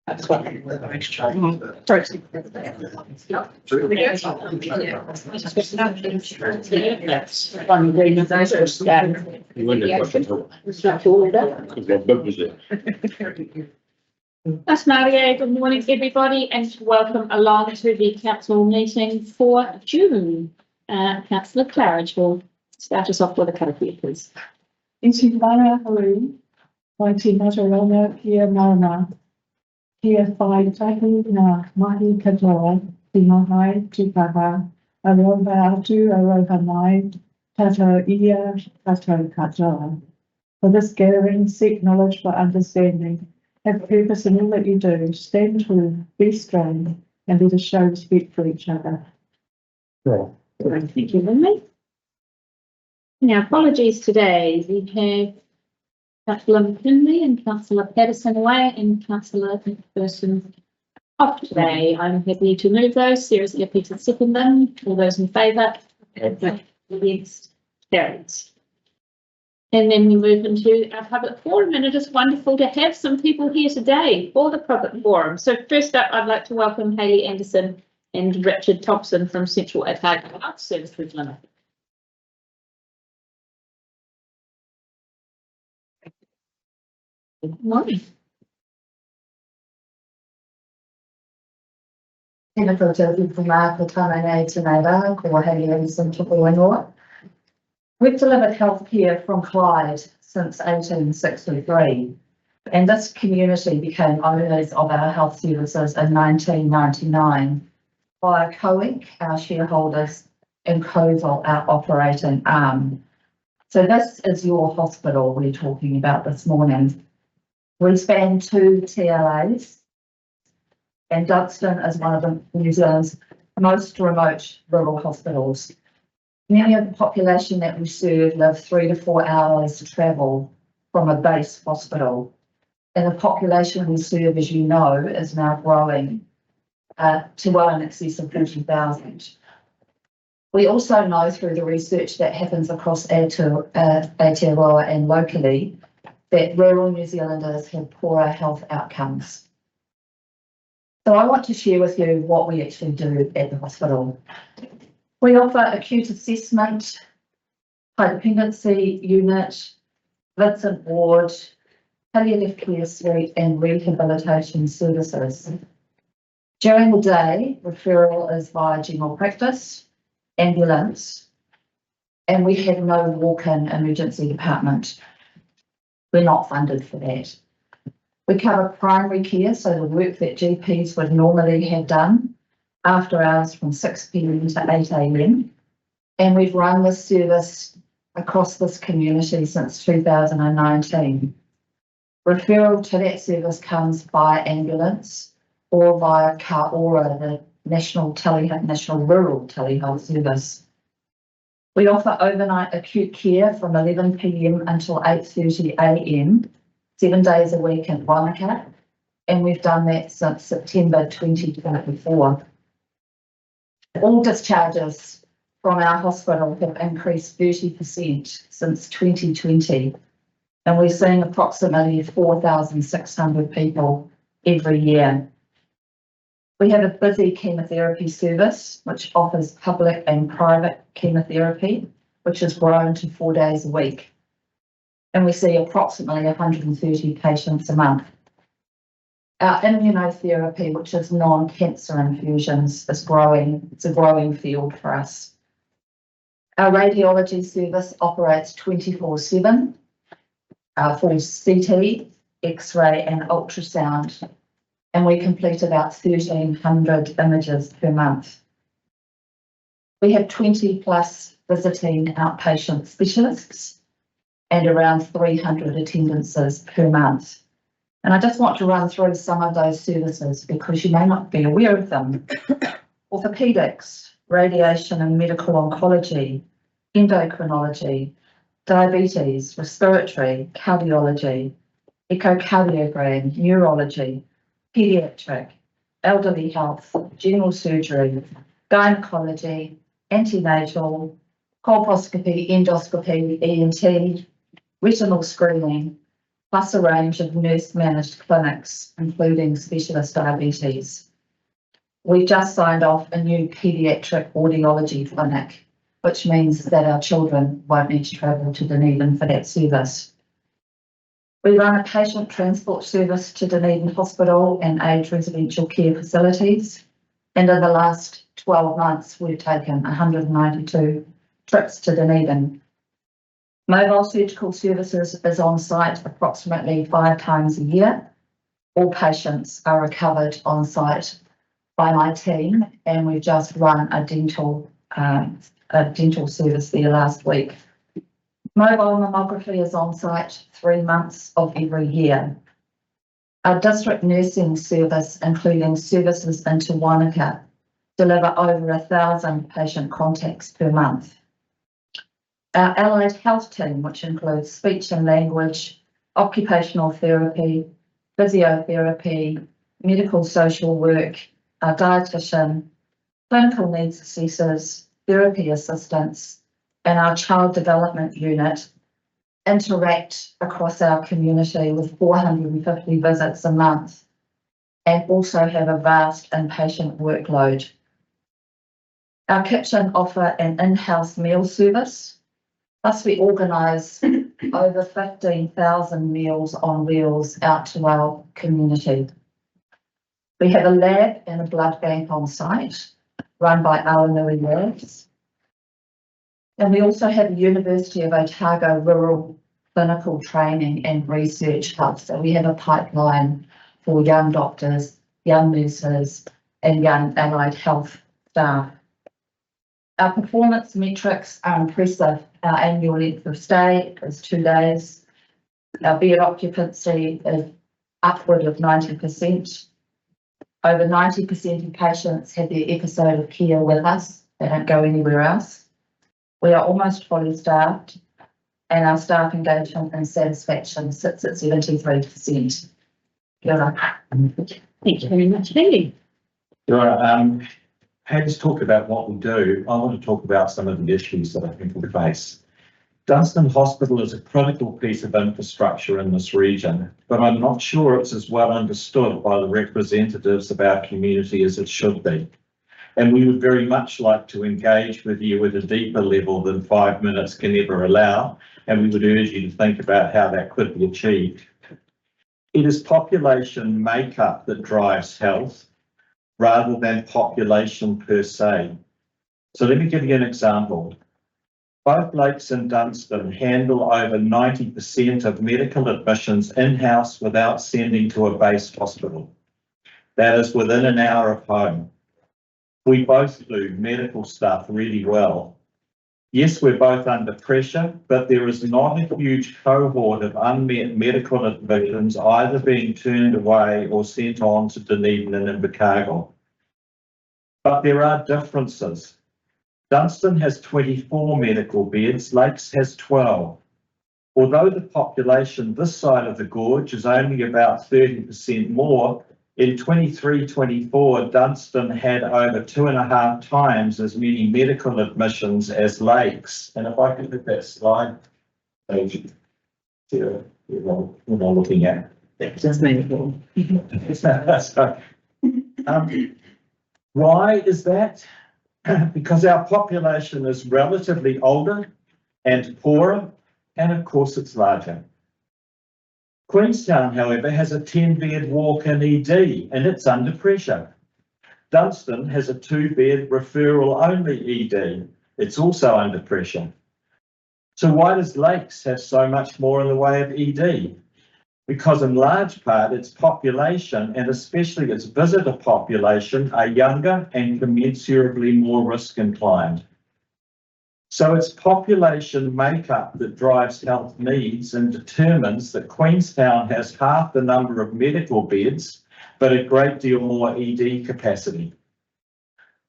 That's what I'm That's Maria. Good morning, everybody, and welcome along to the council meeting for June. Councillor Claridge will start us off with a karakia, please. Iti mana haru, waiti matarona kia marama, kia whai tahi ngā mahi katoa, ki mahai tukaha, aroha atu aroha mai, tato ia, tato katoa. For this gathering, seek knowledge for understanding, have purpose in all that you do, stand true, be strong, and let us show respect for each other. Thank you, Lynley. Now, apologies today. We have Councillor McKinley and Councillor Patterson away and Councillor McPherson off today. I'm happy to move those. Sarah's happy to second them. All those in favour? Against? Carried. And then we move into our public forum, and it is wonderful to have some people here today for the public forum. So first up, I'd like to welcome Hayley Anderson and Richard Thompson from Central Otago Arts Services Limited. Good morning. Tēnā koutou ki whunga ko tāna nei tēnā ko Hayley Anderson tupu ingoa. We've delivered healthcare from Clyde since 1863, and this community became owners of our health services in 1999 via COINC, our shareholders, and COVIL, our operating arm. So this is your hospital we're talking about this morning. We span 2 TLAs, and Duxton is one of New Zealand's most remote rural hospitals. Many of the population that we serve live 3 to 4 hours to travel from a base hospital. And the population we serve, as you know, is now growing to well in excess of 40,000. We also know through the research that happens across Aotearoa and locally that rural New Zealanders have poorer health outcomes. So I want to share with you what we actually do at the hospital. We offer acute assessment, high dependency unit, Vincent ward, palliative care suite and rehabilitation services. During the day, referral is via general practice, ambulance, and we have no walk-in emergency department. We're not funded for that. We cover primary care, so the work that GPs would normally have done after hours from 6 p.m. to 8 a.m. And we've run this service across this community since 2019. Referral to that service comes by ambulance or via Ka Ora, the National Rural Telehealth Service. We offer overnight acute care from 11 p.m. until 8:30 a.m. 7 days a week in Wanaka, and we've done that since September 2024. All discharges from our hospital have increased 30% since 2020, and we're seeing approximately 4,600 people every year. We have a busy chemotherapy service, which offers public and private chemotherapy, which has grown to 4 days a week. And we see approximately 130 patients a month. Our immunotherapy, which is non-cancer infusions, is growing. It's a growing field for us. Our radiology service operates 24/7 for CT, X-ray and ultrasound, and we complete about 1,300 images per month. We have 20 plus visiting outpatient specialists and around 300 attendances per month. And I just want to run through some of those services because you may not be aware of them. Orthopedics, radiation and medical oncology, endocrinology, diabetes, respiratory, cardiology, echocardiogram, neurology, paediatric, elderly health, general surgery, gynecology, antenatal, colposcopy, endoscopy, ENT, retinal screening, plus a range of nurse-managed clinics, including specialist diabetes. We just signed off a new paediatric audiology clinic, which means that our children won't need to travel to Dunedin for that service. We run a patient transport service to Dunedin Hospital and aged residential care facilities. And in the last 12 months, we've taken 192 trips to Dunedin. Mobile surgical services is on site approximately 5 times a year. All patients are recovered on site by my team, and we've just run a dental service there last week. Mobile mammography is on site 3 months of every year. Our district nursing service, including services into Wanaka, deliver over 1,000 patient contacts per month. Our allied health team, which includes speech and language, occupational therapy, physiotherapy, medical social work, our dietitian, clinical needs assessors, therapy assistants, and our child development unit interact across our community with 450 visits a month and also have a vast inpatient workload. Our kitchen offer an in-house meal service, plus we organise over 15,000 meals on wheels out to our community. We have a lab and a blood bank on site run by Awanui Labs. And we also have the University of Otago Rural Clinical Training and Research Hub. So we have a pipeline for young doctors, young nurses, and young allied health staff. Our performance metrics are impressive. Our annual length of stay is 2 days. Our bed occupancy is upward of 90%. Over 90% of patients have their episode of care with us. They don't go anywhere else. We are almost fully staffed, and our staff engagement and satisfaction sits at 73%. Kia ora. Thank you very much, Haley. Hayes talked about what we do. I want to talk about some of the issues that I think we face. Dunstan Hospital is a critical piece of infrastructure in this region, but I'm not sure it's as well understood by the representatives of our community as it should be. And we would very much like to engage with you at a deeper level than 5 minutes can ever allow, and we would urge you to think about how that could be achieved. It is population makeup that drives health, rather than population per se. So let me give you an example. Both Lakes and Dunstan handle over 90% of medical admissions in-house without sending to a base hospital. That is within an hour of home. We both do medical stuff really well. Yes, we're both under pressure, but there is not a huge cohort of unmet medical admissions either being turned away or sent on to Dunedin and Invercargill. But there are differences. Dunstan has 24 medical beds, Lakes has 12. Although the population this side of the gorge is only about 30% more, in 23-24, Dunstan had over 2.5 times as many medical admissions as Lakes. And if I could hit that slide, we're all looking at. Just medical. So, why is that? Because our population is relatively older and poorer, and of course it's larger. Queenstown, however, has a 10-bed walk-in ED, and it's under pressure. Dunstan has a 2-bed referral-only ED. It's also under pressure. So why does Lakes have so much more in the way of ED? Because in large part its population, and especially its visitor population, are younger and commensurably more risk inclined. So it's population makeup that drives health needs and determines that Queenstown has half the number of medical beds, but a great deal more ED capacity.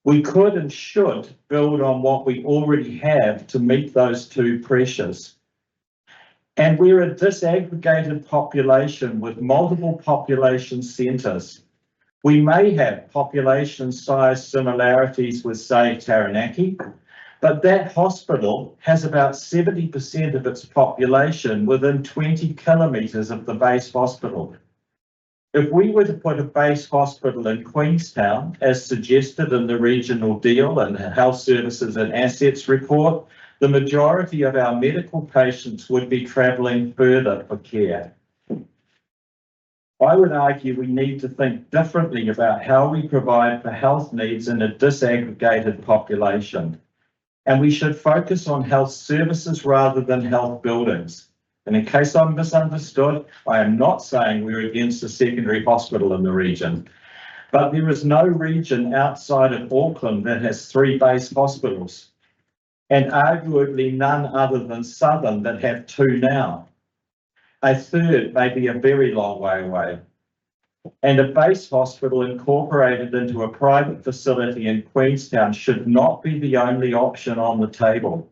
We could and should build on what we already have to meet those two pressures. And we're a disaggregated population with multiple population centres. We may have population size similarities with, say, Taranaki, But that hospital has about 70% of its population within 20 kilometres of the base hospital. If we were to put a base hospital in Queenstown, as suggested in the regional deal and health services and assets report, the majority of our medical patients would be travelling further for care. I would argue we need to think differently about how we provide for health needs in a disaggregated population. And we should focus on health services rather than health buildings. And in case I'm misunderstood, I am not saying we're against a secondary hospital in the region, but there is no region outside of Auckland that has 3 base hospitals, and arguably none other than Southern that have 2 now. A third may be a very long way away. And a base hospital incorporated into a private facility in Queenstown should not be the only option on the table.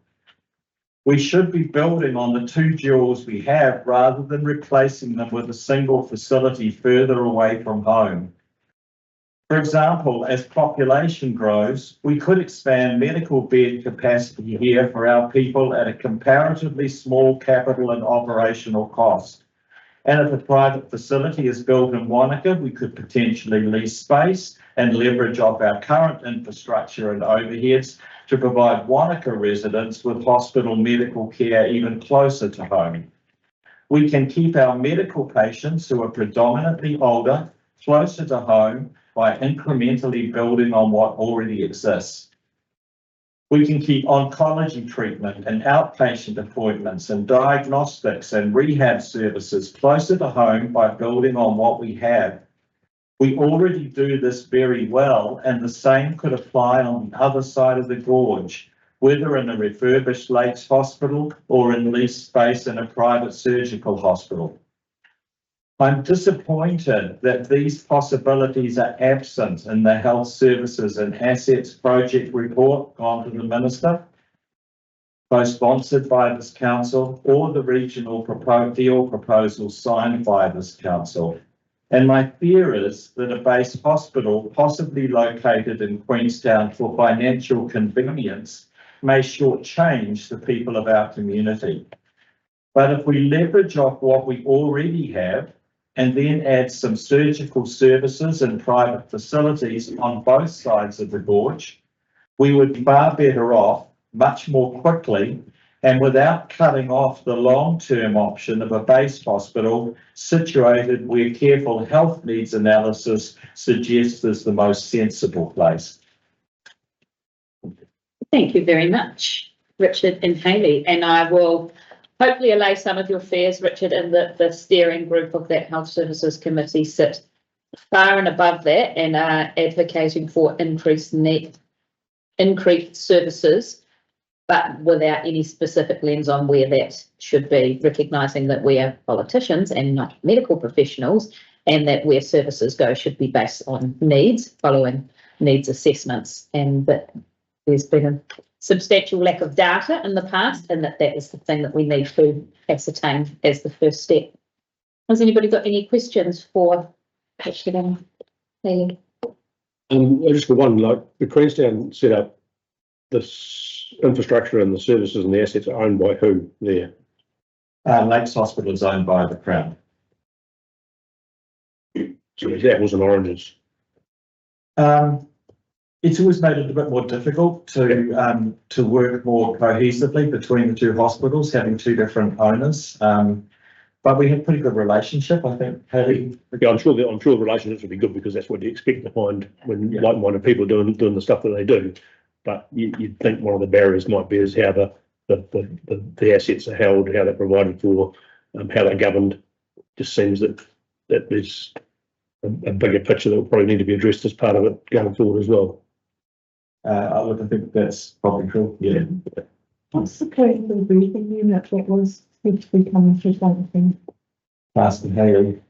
We should be building on the 2 jewels we have rather than replacing them with a single facility further away from home. For example, as population grows, we could expand medical bed capacity here for our people at a comparatively small capital and operational cost. And if a private facility is built in Wanaka, we could potentially lease space and leverage off our current infrastructure and overheads to provide Wanaka residents with hospital medical care even closer to home. We can keep our medical patients, who are predominantly older, closer to home by incrementally building on what already exists. We can keep oncology treatment and outpatient appointments and diagnostics and rehab services closer to home by building on what we have. We already do this very well, and the same could apply on the other side of the gorge, whether in a refurbished Lakes Hospital or in leased space in a private surgical hospital. I'm disappointed that these possibilities are absent in the Health Services and Assets Project report gone to the Minister, co-sponsored by this council, or the regional deal proposal signed by this council. And my fear is that a base hospital, possibly located in Queenstown for financial convenience, may shortchange the people of our community. But if we leverage off what we already have, and then add some surgical services and private facilities on both sides of the gorge, we would be far better off much more quickly and without cutting off the long-term option of a base hospital situated where careful health needs analysis suggests is the most sensible place. Thank you very much, Richard and Hayley, and I will hopefully allay some of your fears, Richard, and the steering group of that Health Services Committee sit far and above that and are advocating for increased services, but without any specific lens on where that should be, recognising that we are politicians and not medical professionals, and that where services go should be based on needs, following needs assessments, and that there's been a substantial lack of data in the past, and that is the thing that we need to ascertain as the first step. Has anybody got any questions for Richard and Hayley? Just the one, like the Queenstown set up, this infrastructure and the services and the assets are owned by who there? Lakes Hospital is owned by the Crown. So it's apples and oranges. It's always made it a bit more difficult to work more cohesively between the 2 hospitals, having 2 different owners. But we have a pretty good relationship, I think, Hayley. Yeah, I'm sure the relationships will be good because that's what you expect to find when like-minded people doing the stuff that they do. But you'd think one of the barriers might be is how the assets are held, how they're provided for, how they're governed. Just seems that there's a bigger picture that will probably need to be addressed as part of it going forward as well. I think that's probably true. Yeah. What's the point of the briefing unit that was good to be coming through something? Asking Hayley.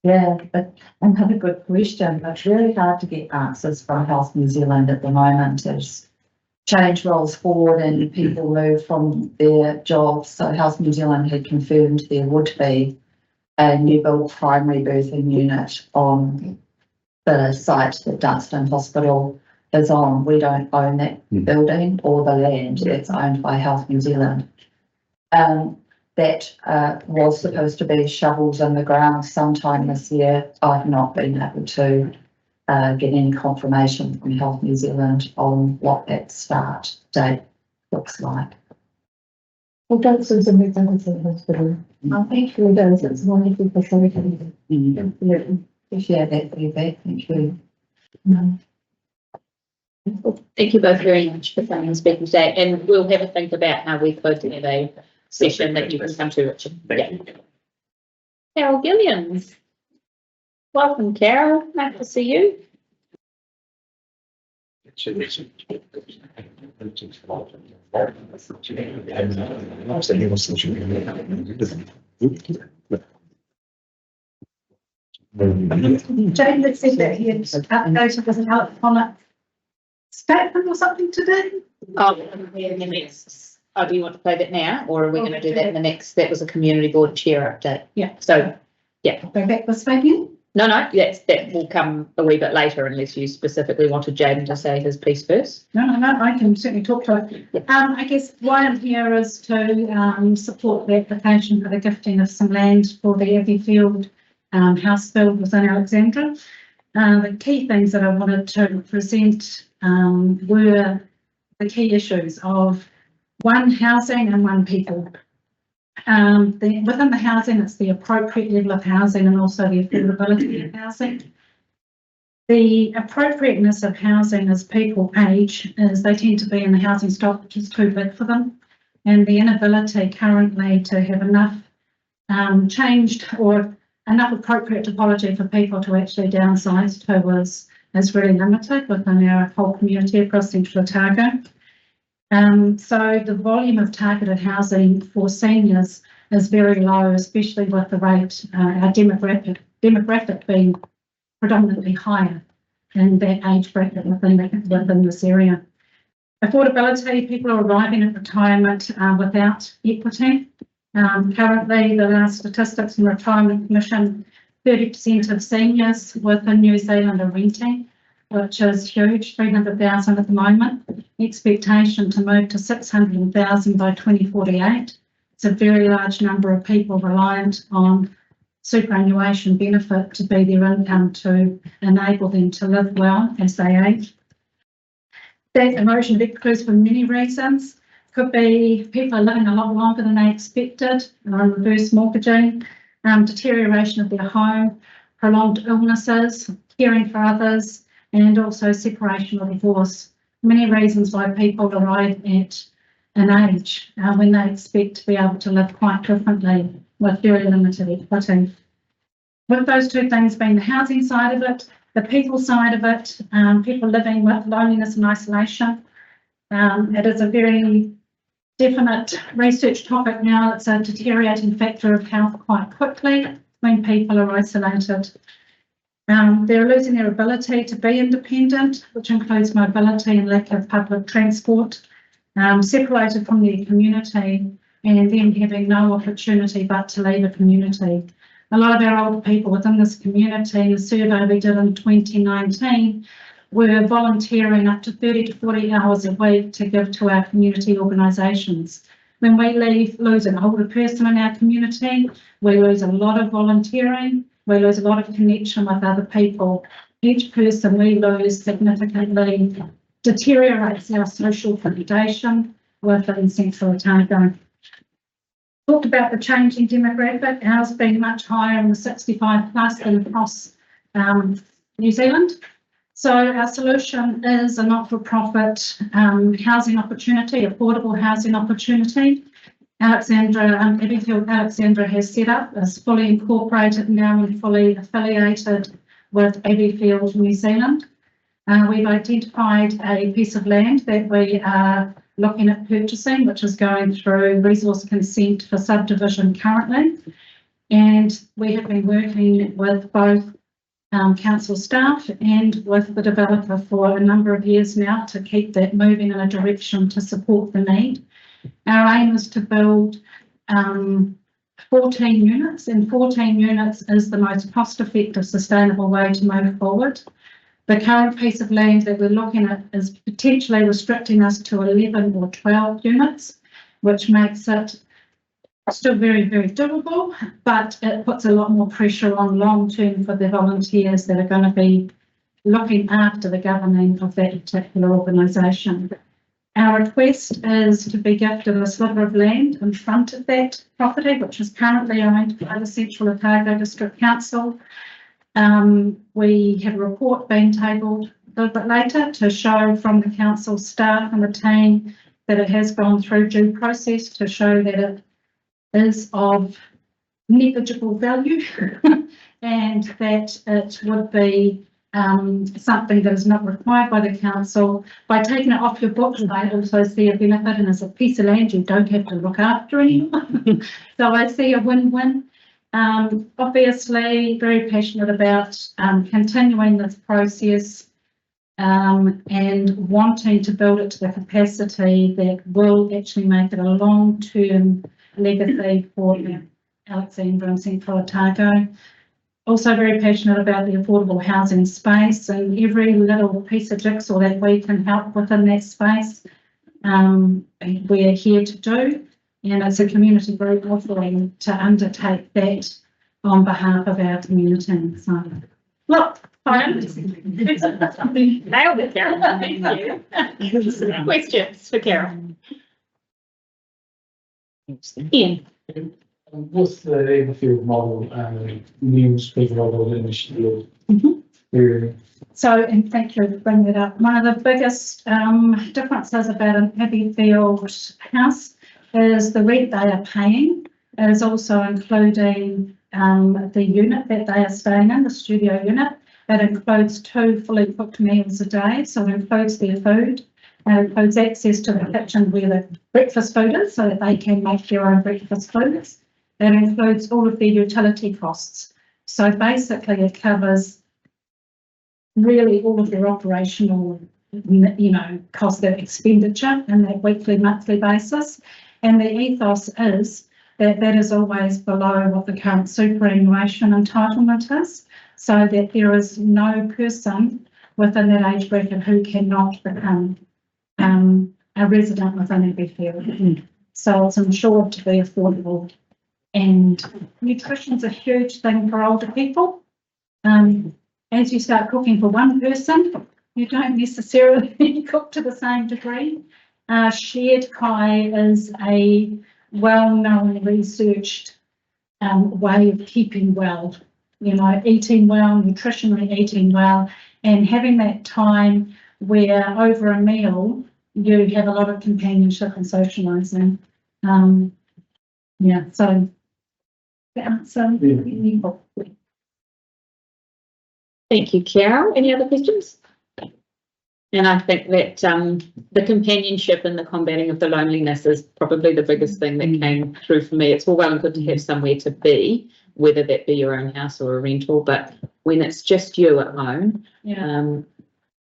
Yeah, but another good question. It's really hard to get answers from Health New Zealand at the moment as change rolls forward and people move from their jobs. So Health New Zealand had confirmed there would be a new build primary birthing unit on the site at Dunstan Hospital. is on. We don't own that Mm. building or the land. It's owned by Health New Zealand. That was supposed to be shovels in the ground sometime this year. I've not been able to get any confirmation from Health New Zealand on what that start date looks like. Well, Johnson's a magnificent hospital. I think it does, it's a wonderful facility. Absolutely. Appreciate that feedback. Thank you. Thank you both very much for coming and speaking today, and we'll have a think about how we could have a session that you can come to, Richard. Thank you. Carol Gilliams. Welcome, Carol. Nice to see you. Jane had said that he had updated his electronic statement or something today. Oh, in the next, do you want to play that now, or are we going to do that in the next? That was a community board chair update. Yeah. So, Go back this way. no, that will come a wee bit later unless you specifically wanted Jaden to say his piece first. No, I can certainly talk to it. I guess why I'm here is to support the application for the gifting of some land for the Abbeyfield house build within Alexandra. The key things that I wanted to present were the key issues of one, housing, and one, people. Within the housing, it's the appropriate level of housing and also the affordability of housing. The appropriateness of housing as people age is they tend to be in the housing stock which is too big for them, and the inability currently to have enough changed or enough appropriate topology for people to actually downsize to is really limited within our whole community across Central Otago. So the volume of targeted housing for seniors is very low, especially with the rate, our demographic being predominantly higher in that age bracket within this area. Affordability, people are arriving at retirement without equity. Currently, the last statistics from Retirement Commission, 30% of seniors within New Zealand are renting, which is huge, 300,000 at the moment. Expectation to move to 600,000 by 2048. It's a very large number of people reliant on superannuation benefit to be their income to enable them to live well as they age. That erosion of equities for many reasons. Could be people are living a lot longer than they expected, reverse mortgaging, deterioration of their home, prolonged illnesses, caring for others, and also separation or divorce. Many reasons why people arrive at an age when they expect to be able to live quite differently with very limited equity. With those two things being the housing side of it, the people side of it, people living with loneliness and isolation. It is a very definite research topic now. It's a deteriorating factor of health quite quickly when people are isolated. They're losing their ability to be independent, which includes mobility and lack of public transport, separated from their community, and then having no opportunity but to leave a community. A lot of our older people within this community, the survey we did in 2019, were volunteering up to 30 to 40 hours a week to give to our community organisations. When we lose an older person in our community, we lose a lot of volunteering, we lose a lot of connection with other people. Each person we lose significantly deteriorates our social foundation within Central Otago. Talked about the changing demographic, ours being much higher in the 65 plus than across New Zealand. So our solution is a not-for-profit housing opportunity, affordable housing opportunity. Abbeyfield Alexandra has set up, is fully incorporated now and fully affiliated with Abbeyfield New Zealand. We've identified a piece of land that we are looking at purchasing, which is going through resource consent for subdivision currently. And we have been working with both council staff and with the developer for a number of years now to keep that moving in a direction to support the need. Our aim is to build 14 units, and 14 units is the most cost-effective, sustainable way to move forward. The current piece of land that we're looking at is potentially restricting us to 11 or 12 units, which makes it still very, very doable, but it puts a lot more pressure on long-term for the volunteers that are going to be looking after the governing of that particular organisation. Our request is to be gifted a sliver of land in front of that property, which is currently owned by the Central Otago District Council. We have a report being tabled a little bit later to show from the council staff and the team that it has gone through due process to show that it is of negligible value and that it would be something that is not required by the council. By taking it off your books, I also see a benefit, and as a piece of land you don't have to look after anymore. So I see a win-win. Obviously very passionate about continuing this process and wanting to build it to the capacity that will actually make it a long-term legacy for Alexandra and Central Otago. Also very passionate about the affordable housing space and every little piece of jigsaw that we can help within that space, we're here to do. And it's a community group offering to undertake that on behalf of our community. So, look, Nailed it, Carol. Thank you. Questions for Carol? Ian. With the Everfield model, new speaker of the initiative. So, and thank you for bringing it up. One of the biggest differences about an Everfield house is the rent they are paying is also including the unit that they are staying in, the studio unit. It includes 2 fully cooked meals a day, so it includes their food. It includes access to the kitchen where the breakfast food is, so that they can make their own breakfast foods. It includes all of their utility costs. So basically it covers really all of their operational, cost of expenditure on that weekly, monthly basis. And the ethos is that that is always below what the current superannuation entitlement is, so that there is no person within that age bracket who cannot become a resident within Everfield. So it's ensured to be affordable. And nutrition is a huge thing for older people. As you start cooking for one person, you don't necessarily cook to the same degree. Shared Kai is a well-known, researched way of keeping well, eating well, nutritionally eating well, and having that time where over a meal you have a lot of companionship and socialising. So the answer. Thank you, Carol. Any other questions? And I think that the companionship and the combating of the loneliness is probably the biggest thing that came through for me. It's all well and good to have somewhere to be, whether that be your own house or a rental, but when it's just you at home, it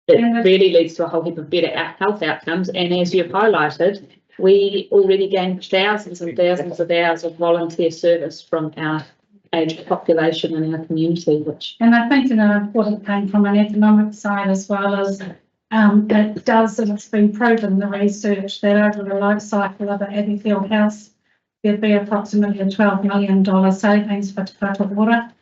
really leads to a whole heap of better health outcomes. And as you've highlighted, we already gained thousands and thousands of hours of volunteer service from our aged population in our community, and I think an important thing from an economic side as well as it does, and it's been proven in the research that over the life cycle of an Everfield house, there'd be approximately a $12 million savings for Te Whatu Ora,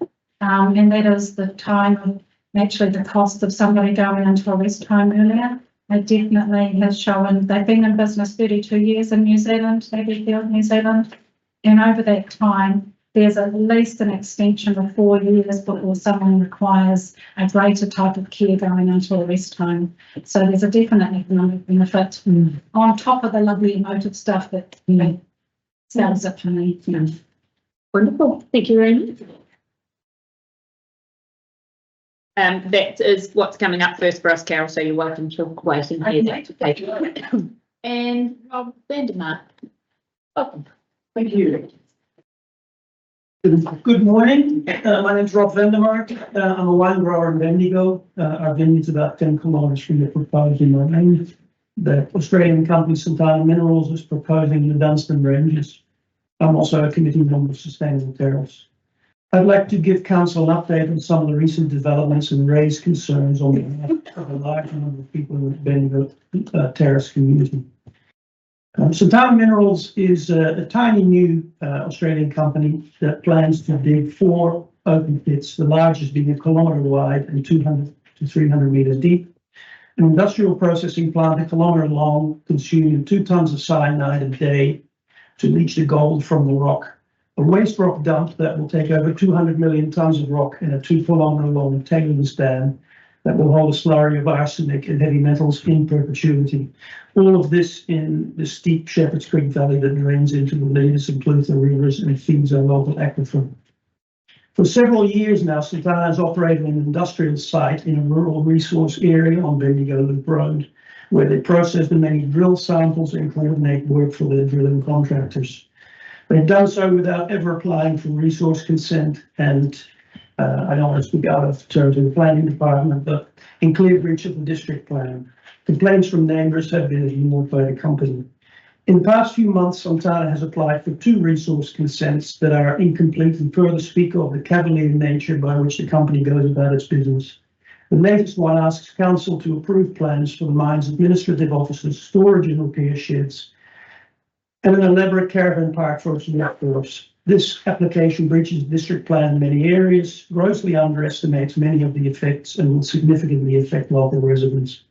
and that is the time of actually the cost of somebody going into a rest home earlier. It definitely has shown. They've been in business 32 years in New Zealand, Everfield, New Zealand, and over that time, there's at least an extension of 4 years before someone requires a greater type of care going into a rest home. So there's a definite economic benefit on top of the lovely emotive stuff that sells it for me. Wonderful. Thank you very much. That is what's coming up first for us, Carol, so you're welcome to wait and hear that. And Rob Vandermark. Welcome. Thank you. Good morning. My name is Rob Vandermark. I'm a wine grower in Bendigo. Our vineyard's about 10 kilometres from the proposed in Moraine. The Australian company Santana Minerals is proposing the Dunstan ranges. I'm also a committee member of Sustainable Terrace. I'd like to give council an update on some of the recent developments and raise concerns on behalf of a large number of people in the Bendigo Terrace community. Santana Minerals is a tiny new Australian company that plans to dig 4 open pits, the largest being 1 kilometre wide and 200 to 300 metres deep. An industrial processing plant 1 kilometre long, consuming 2 tonnes of cyanide a day to leach the gold from the rock. A waste rock dump that will take over 200 million tonnes of rock in a 2 kilometre long tailings dam that will hold a slurry of arsenic and heavy metals in perpetuity. All of this in the steep Shepherd's Creek Valley that drains into the Leedus and Clutha rivers and feeds our local aquifer. For several years now, Santana has operated an industrial site in a rural resource area on Bendigo Loop Road, where they process the many drill samples and coordinate work for their drilling contractors. They've done so without ever applying for resource consent and I don't want to speak out of turn to the planning department, but in clear breach of the district plan. Complaints from neighbours have been ignored by the company. In the past few months, Santana has applied for 2 resource consents that are incomplete and further speak of the cavalier nature by which the company goes about its business. The latest one asks council to approve plans for the mine's administrative offices, storage and repair sheds, and an elaborate caravan park for its workforce. This application breaches the district plan in many areas, grossly underestimates many of the effects, and will significantly affect local residents.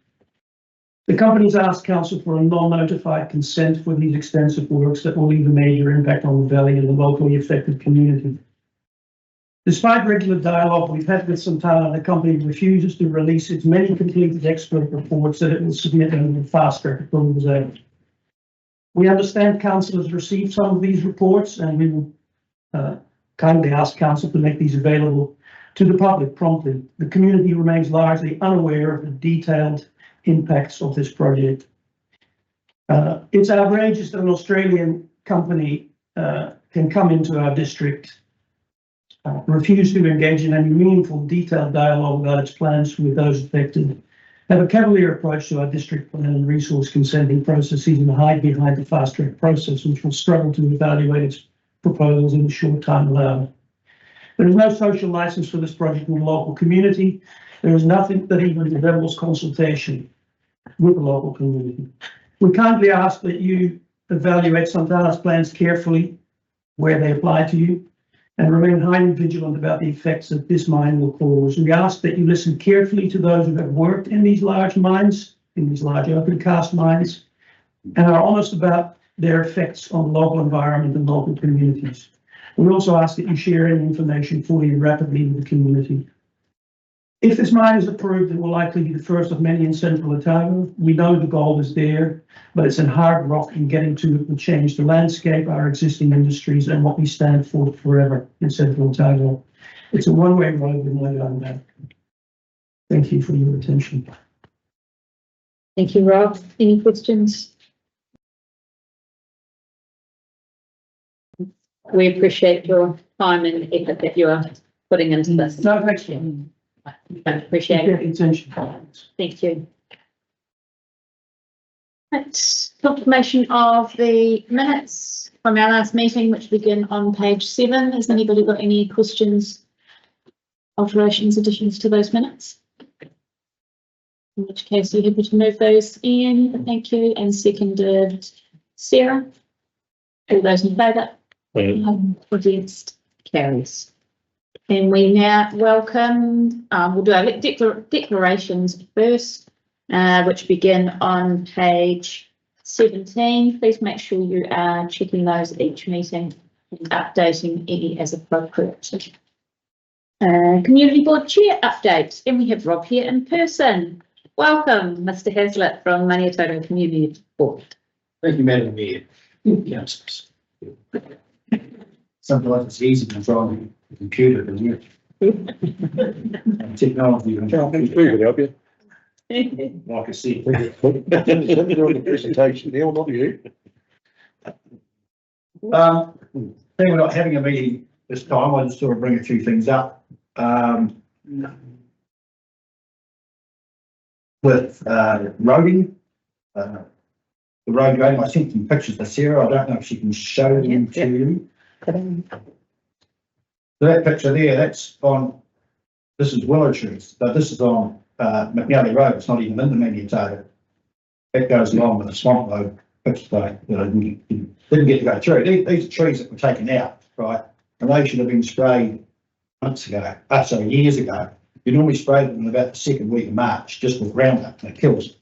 The company's asked council for a non-notified consent for these extensive works that will leave a major impact on the valley and the locally affected community. Despite regular dialogue we've had with Santana, the company refuses to release its many completed expert reports that it will submit under the Fast Track Approvals Act. We understand council has received some of these reports, and we will kindly ask council to make these available to the public promptly. The community remains largely unaware of the detailed impacts of this project. It's outrageous that an Australian company can come into our district, refuse to engage in any meaningful detailed dialogue about its plans with those affected, have a cavalier approach to our district plan and resource consenting processes, and hide behind the fast track process, which will struggle to evaluate its proposals in the short time allowed. There is no social license for this project in the local community. There is nothing that even resembles consultation with the local community. We kindly ask that you evaluate Santana's plans carefully where they apply to you, and remain highly vigilant about the effects that this mine will cause. We ask that you listen carefully to those who have worked in these large mines, in these large open cast mines, and are honest about their effects on the local environment and local communities. We also ask that you share any information fully and rapidly with the community. If this mine is approved, it will likely be the first of many in central Otago. We know the gold is there, but it's in hard rock, and getting to it will change the landscape, our existing industries, and what we stand for forever in central Otago. It's a one-way road with no going back. Thank you for your attention. Thank you, Rob. Any questions? We appreciate your time and effort that you are putting into this. No, thanks. I appreciate it. Attention. Thank you. Right, confirmation of the minutes from our last meeting, which begin on page 7. Has anybody got any questions, alterations, additions to those minutes? In which case, you're happy to move those in. Thank you. And seconded, Sarah. All those in favour? Against, carries. And we now welcome, we'll do our declarations first, which begin on page 17. Please make sure you are checking those at each meeting and updating any as appropriate. Community Board Chair update, and we have Rob here in person. Welcome, Mr. Hazlitt from Maniapoto Community Board. Thank you, Madam Mayor. Yes. Sometimes it's easy to control the computer than you. Technology. We can help you. Like I said. You're on the presentation, Neil, not you. I think we're not having a meeting this time. I just sort of bring a few things up. With roading, the road grading, I sent some pictures to Sarah. I don't know if she can show them to you. That picture there, that's on, this is willow trees, but this is on, McNally Road, it's not even in the Maniatoga. It goes along with the swamp road, which they, didn't get to go through. These are trees that were taken out, right? And they should have been sprayed months ago, years ago. You normally spray them in about the second week of March, just with Roundup, and it kills them.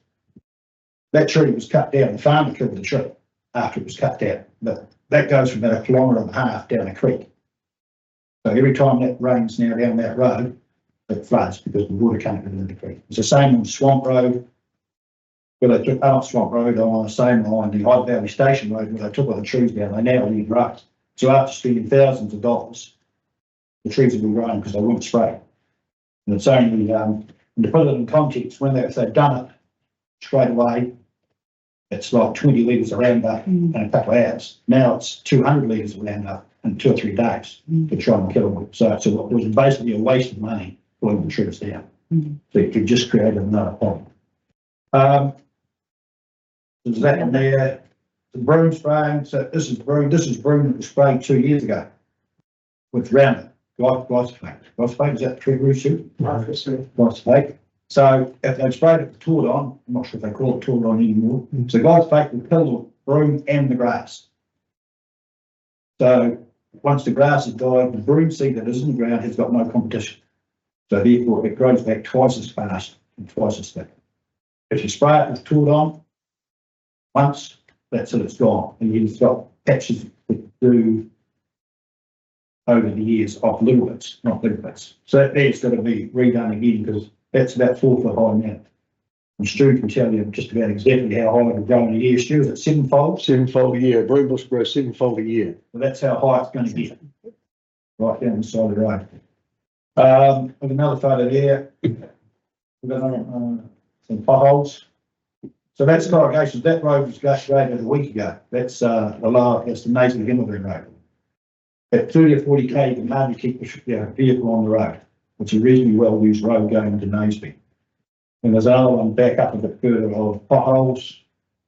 That tree was cut down, the farmer killed the tree after it was cut down, but that goes for about 1.5 kilometres down a creek. So every time that rains now down that road, it floods because the water can't get into the creek. It's the same on Swamp Road, where they took out Swamp Road on the same line, the High Valley Station Road, where they took all the trees down, they now leave roads. So after spending thousands of dollars, the trees have been growing because they weren't sprayed. And it's only, and to put it in context, when if they've done it straight away, it's like 20 litres of Roundup in a couple of hours. Now it's 200 litres of Roundup in 2 or 3 days to try and kill them. So it was basically a waste of money pulling the trees down. So it just created another problem. There's that in there. The broom spraying. So this is broom that was sprayed 2 years ago with Roundup. Glyphosate. Glyphosate, is that the tree root shoot? Glyphosate. So if they sprayed it with Tordon, I'm not sure if they call it Tordon anymore. So glyphosate will kill the broom and the grass. So once the grass has died, the broom seed that is in the ground has got no competition. So therefore it grows back twice as fast and twice as thick. If you spray it with Tordon once, that's it, it's gone. And you've got patches that do over the years of little bits, not big bits. So that there's got to be redone again because that's about 4 foot high now. And Stu can tell you just about exactly how high it'll go in a year. Stu, is it 7-fold? 7-fold a year. Broom bush grows 7-fold a year. Well, that's how high it's going to get. Right down the side of the road. With another photo there. We've got some potholes. So that's corrugations. That road was graded a week ago. That's the Naseby Himmelburn Road. At 30 or 40 k, you can hardly keep the vehicle on the road. It's a reasonably well used road going into Naseby. And there's another one back up a bit further of potholes.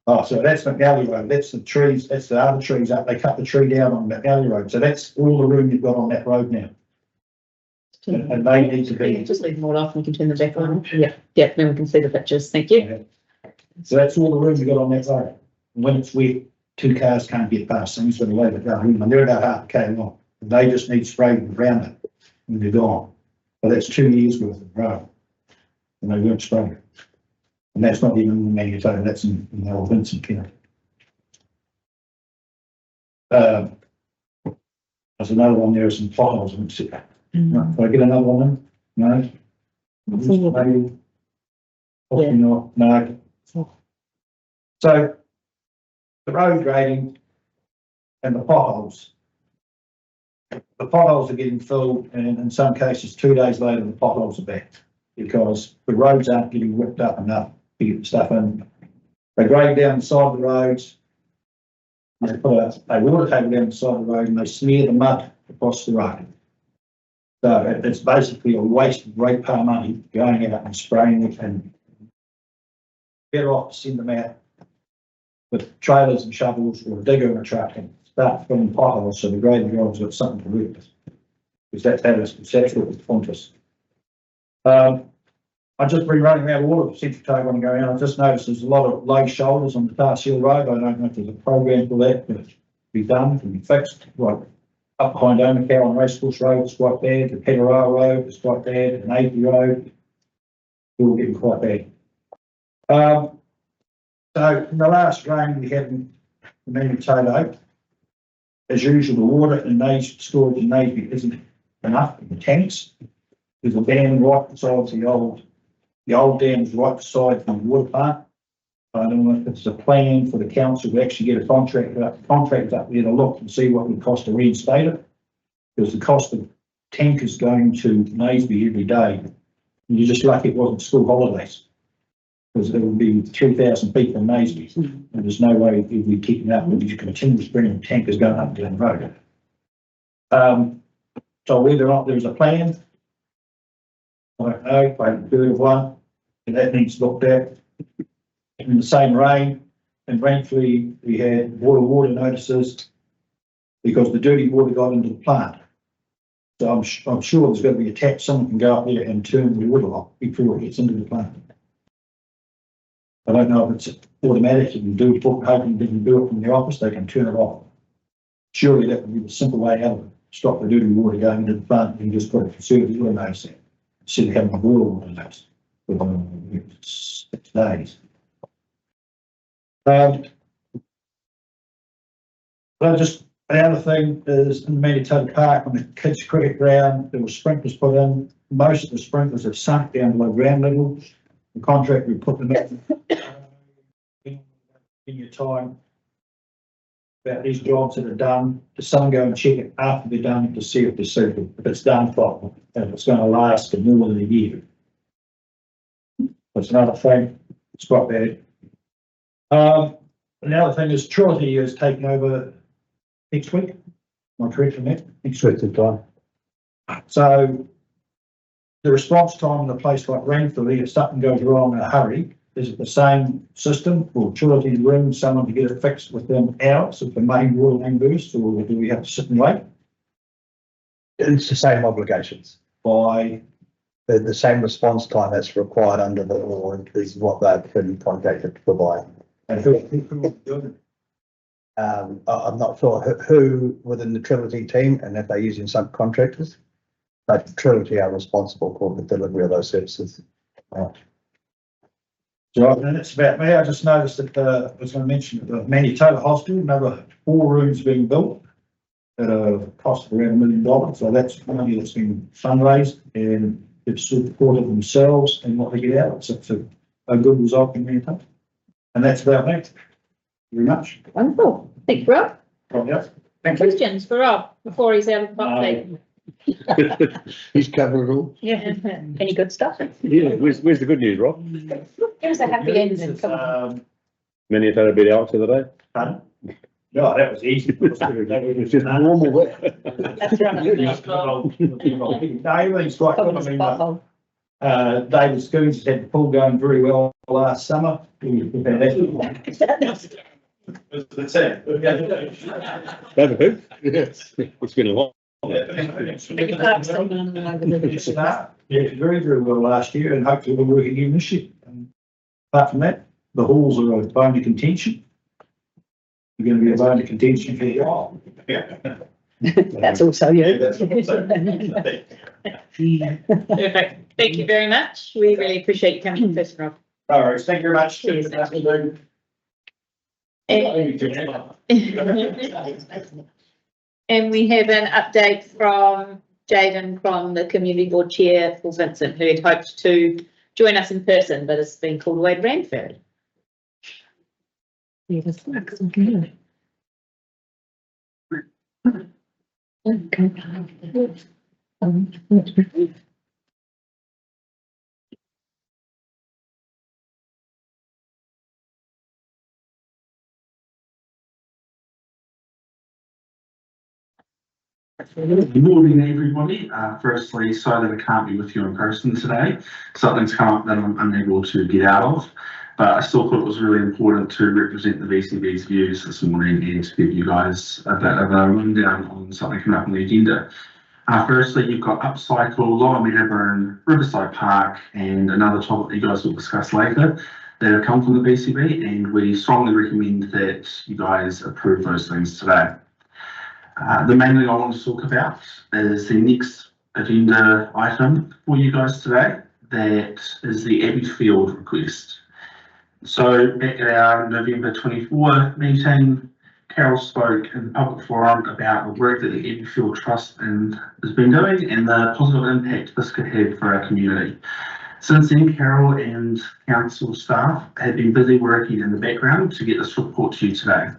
Oh, so that's McNally Road. That's the trees. That's the other trees up. They cut the tree down on McNally Road. So that's all the room you've got on that road now. And they need to be. Just leave them all off and we can turn them back on. Yeah, then we can see the pictures. Thank you. So that's all the room you've got on that road. And when it's wet, 2 cars can't get past them, so the way they go, and they're about half a k long. They just need spraying around it when they're gone. But that's 2 years worth of road. And they weren't spraying. And that's not even in the Maniatoga, that's in the old Vincent County. There's another one there, some potholes. Can I get another one in? No? Maybe. Possibly not. No. So the road grading and the potholes. The potholes are getting filled, and in some cases 2 days later the potholes are back because the roads aren't getting whipped up enough to get the stuff in. They grade down the side of the roads. They put a water table down the side of the road and they smear the mud across the road. So it's basically a waste of ratepayer money going out and spraying it, and better off to send them out with trailers and shovels or a digger and a truck and start filling potholes so the grading jobs got something to work with. Because that's what was Qantas. I've just been running around water for Central Togo and going out. I just noticed there's a lot of low shoulders on the Tass Hill Road. I don't know if there's a program for that to be done, can be fixed. Like up behind Omacow on Racecourse Road, it's quite bad. The Petaroa Road is quite bad. And Navy Road, all getting quite bad. So in the last rain we had in the Maniatoga, as usual, the water in Naseby, storage in Naseby isn't enough in the tanks. There's a dam right beside the old dam's right beside the water plant. I don't know if it's a plan for the council to actually get a contract up there to look and see what it would cost to reinstate it. Because the cost of tankers going to Naseby every day, you're just lucky it wasn't school holidays. Because there would be 3,000 people in Naseby, and there's no way we'd keep it up if you continue bringing tankers going up and down the road. So whether or not there's a plan, I don't know, if I haven't heard of one, and that needs looked at. In the same rain, and rainfully we had water notices because the dirty water got into the plant. So I'm sure there's got to be a tap, someone can go up there and turn the water off before it gets into the plant. I don't know if it's automatic, you can do it, hoping they can do it from the office, they can turn it off. Surely that would be the simple way out of it, stop the dirty water going into the plant, and just put a conservative water notice there, instead of having a boil water notice for 6 days. The other thing is in Manitoba Park on the kids cricket ground, there were sprinklers put in. Most of the sprinklers have sunk down below ground level. The contractor put them in your time about these jobs that are done. Does someone go and check it after they're done to see if it's done properly and if it's going to last for more than a year? That's another thing. It's quite bad. Another thing is Trilogy is taking over next week. Am I correct in that? Next week's the time. So the response time in a place like Ranford, if something goes wrong in a hurry, is it the same system for Trilogy to ring someone to get it fixed within hours if the main water line bursts, or do we have to sit and wait? It's the same obligations. By The same response time that's required under the law is what they've been contracted to provide. and who will do it? I'm not sure who within the Trilogy team and if they're using subcontractors, but Trilogy are responsible for the delivery of those services. So, and that's about me. I just noticed that, I was going to mention the Manitoba Hospital, another 4 rooms being built at a cost of around $1 million. So that's money that's been fundraised and they've supported themselves and what they get out. So it's a good result in Manitoba. And that's about me. Thank you very much. Wonderful. Thanks, Rob. Probably else. Thank you. Questions for Rob before he's out of the hot seat? He's covered it all. Yeah. Any good stuff? Yeah, where's the good news, Rob? Give us a happy ending. Come on. Manitoba beat Alex the other day. Pardon? No, that was easy. It's just normal work. That's right. No, everything's quite good. I mean, David Scoons has had the pool going very well last summer. That's it. David who? Yes. It's been a lot. Yeah, very, very well last year, and hopefully we'll work again this year. Apart from that, the halls are a bone of contention. You're going to be a bone of contention for a while. That's also you. That's Perfect. Thank you very much. We really appreciate you coming first, Rob. all right, thank you very much. Cheers. Good afternoon. And we have an update from Jaden from the Community Board Chair, Paul Vincent, who had hoped to join us in person, but has been called away to Ranford. Good morning, everybody. Firstly, sorry that I can't be with you in person today. Something's come up that I'm unable to get out of, but I still thought it was really important to represent the VCB's views this morning and to give you guys a bit of a rundown on something coming up on the agenda. Firstly, you've got Upcycle, Lower Meadowburn, Riverside Park, and another topic that you guys will discuss later that have come from the VCB, and we strongly recommend that you guys approve those things today. The main thing I want to talk about is the next agenda item for you guys today. That is the Abbey Field request. So back at our November 24 meeting, Carol spoke in the public forum about the work that the Abbey Field Trust has been doing and the positive impact this could have for our community. Since then, Carol and council staff have been busy working in the background to get this report to you today.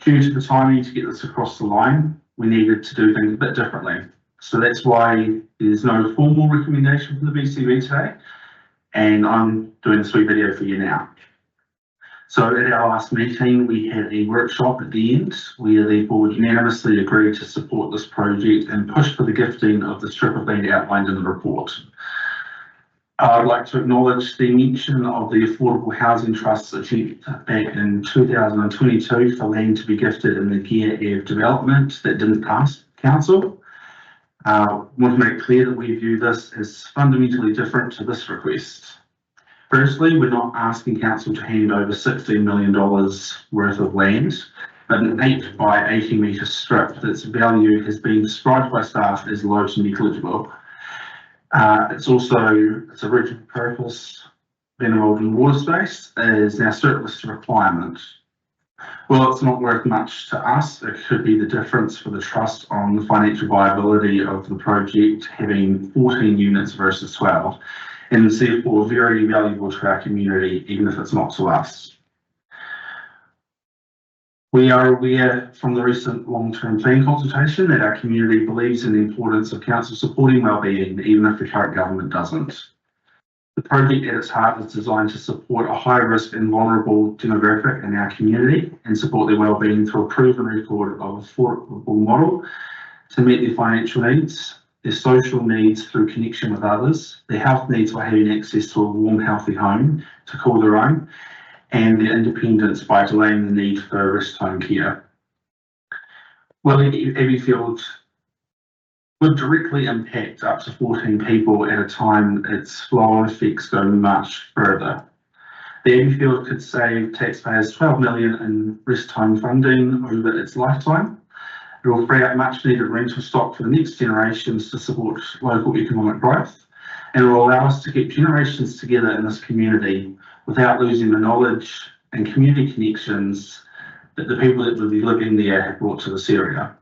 Due to the timing to get this across the line, we needed to do things a bit differently. So that's why there's no formal recommendation from the VCB today, and I'm doing this wee video for you now. So at our last meeting, we had a workshop at the end where the board unanimously agreed to support this project and push for the gifting of the strip of land outlined in the report. I'd like to acknowledge the mention of the Affordable Housing Trust's attempt back in 2022 for land to be gifted in the Gear Ave development that didn't pass council. Want to make clear that we view this as fundamentally different to this request. Firstly, we're not asking council to hand over $16 million worth of land, but an 8 by 80 metre strip that's value has been described by staff as low to negligible. Its original purpose, mineral and water space, is now surplus to requirement. Well, it's not worth much to us. It could be the difference for the trust on the financial viability of the project having 14 units versus 12, and is therefore very valuable to our community, even if it's not to us. We are aware from the recent long-term plan consultation that our community believes in the importance of council supporting wellbeing, even if the current government doesn't. The project at its heart is designed to support a high-risk and vulnerable demographic in our community and support their wellbeing through a proven record of affordable model to meet their financial needs, their social needs through connection with others, their health needs by having access to a warm, healthy home to call their own, and their independence by delaying the need for rest home care. Welly Abbeyfield would directly impact up to 14 people at a time. Its flow-on effects go much further. The Abbeyfield could save taxpayers $12 million in rest home funding over its lifetime. It will free up much needed rental stock for the next generations to support local economic growth, and it will allow us to keep generations together in this community without losing the knowledge and community connections that the people that will be living there have brought to this area.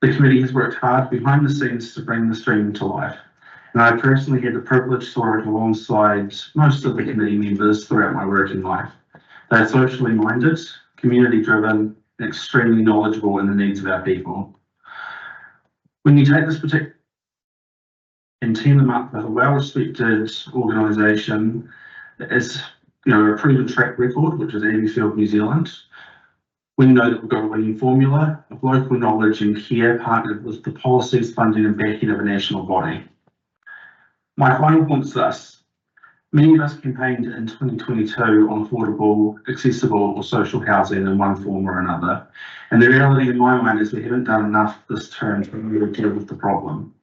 The committee has worked hard behind the scenes to bring this dream to life, and I personally had the privilege to work alongside most of the committee members throughout my working life. They are socially minded, community driven, and extremely knowledgeable in the needs of our people. When you take this particular and team them up with a well-respected organisation that is, a proven track record, which is Abbeyfield New Zealand, we know that we've got a winning formula of local knowledge and care partnered with the policies, funding and backing of a national body. My final point is this. Many of us campaigned in 2022 on affordable, accessible or social housing in one form or another. And the reality in my mind is we haven't done enough this term to really deal with the problem.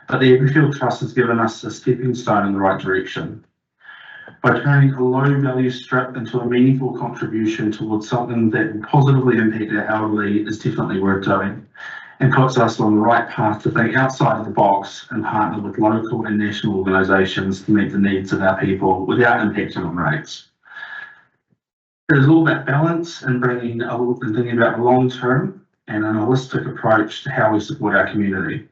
But the Abbeyfield Trust has given us a stepping stone in the right direction. By turning a low value strip into a meaningful contribution towards something that will positively impact our elderly is definitely worth doing, and puts us on the right path to think outside of the box and partner with local and national organisations to meet the needs of our people without impacting on rates. It is all about balance and thinking about the long term and an holistic approach to how we support our community.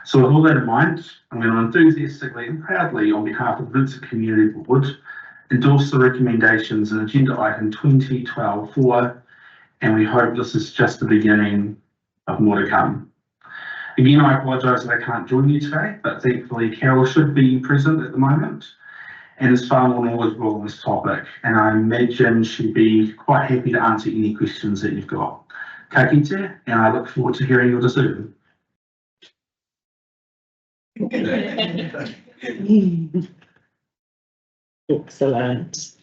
So with all that in mind, I'm going to enthusiastically and proudly, on behalf of the Vincent Community Board, endorse the recommendations in Agenda Item 2012-4, and we hope this is just the beginning of more to come. Again, I apologise that I can't join you today, but thankfully Carol should be present at the moment and is far more knowledgeable on this topic, and I imagine she'd be quite happy to answer any questions that you've got. Ka kite, and I look forward to hearing your decision. Excellent.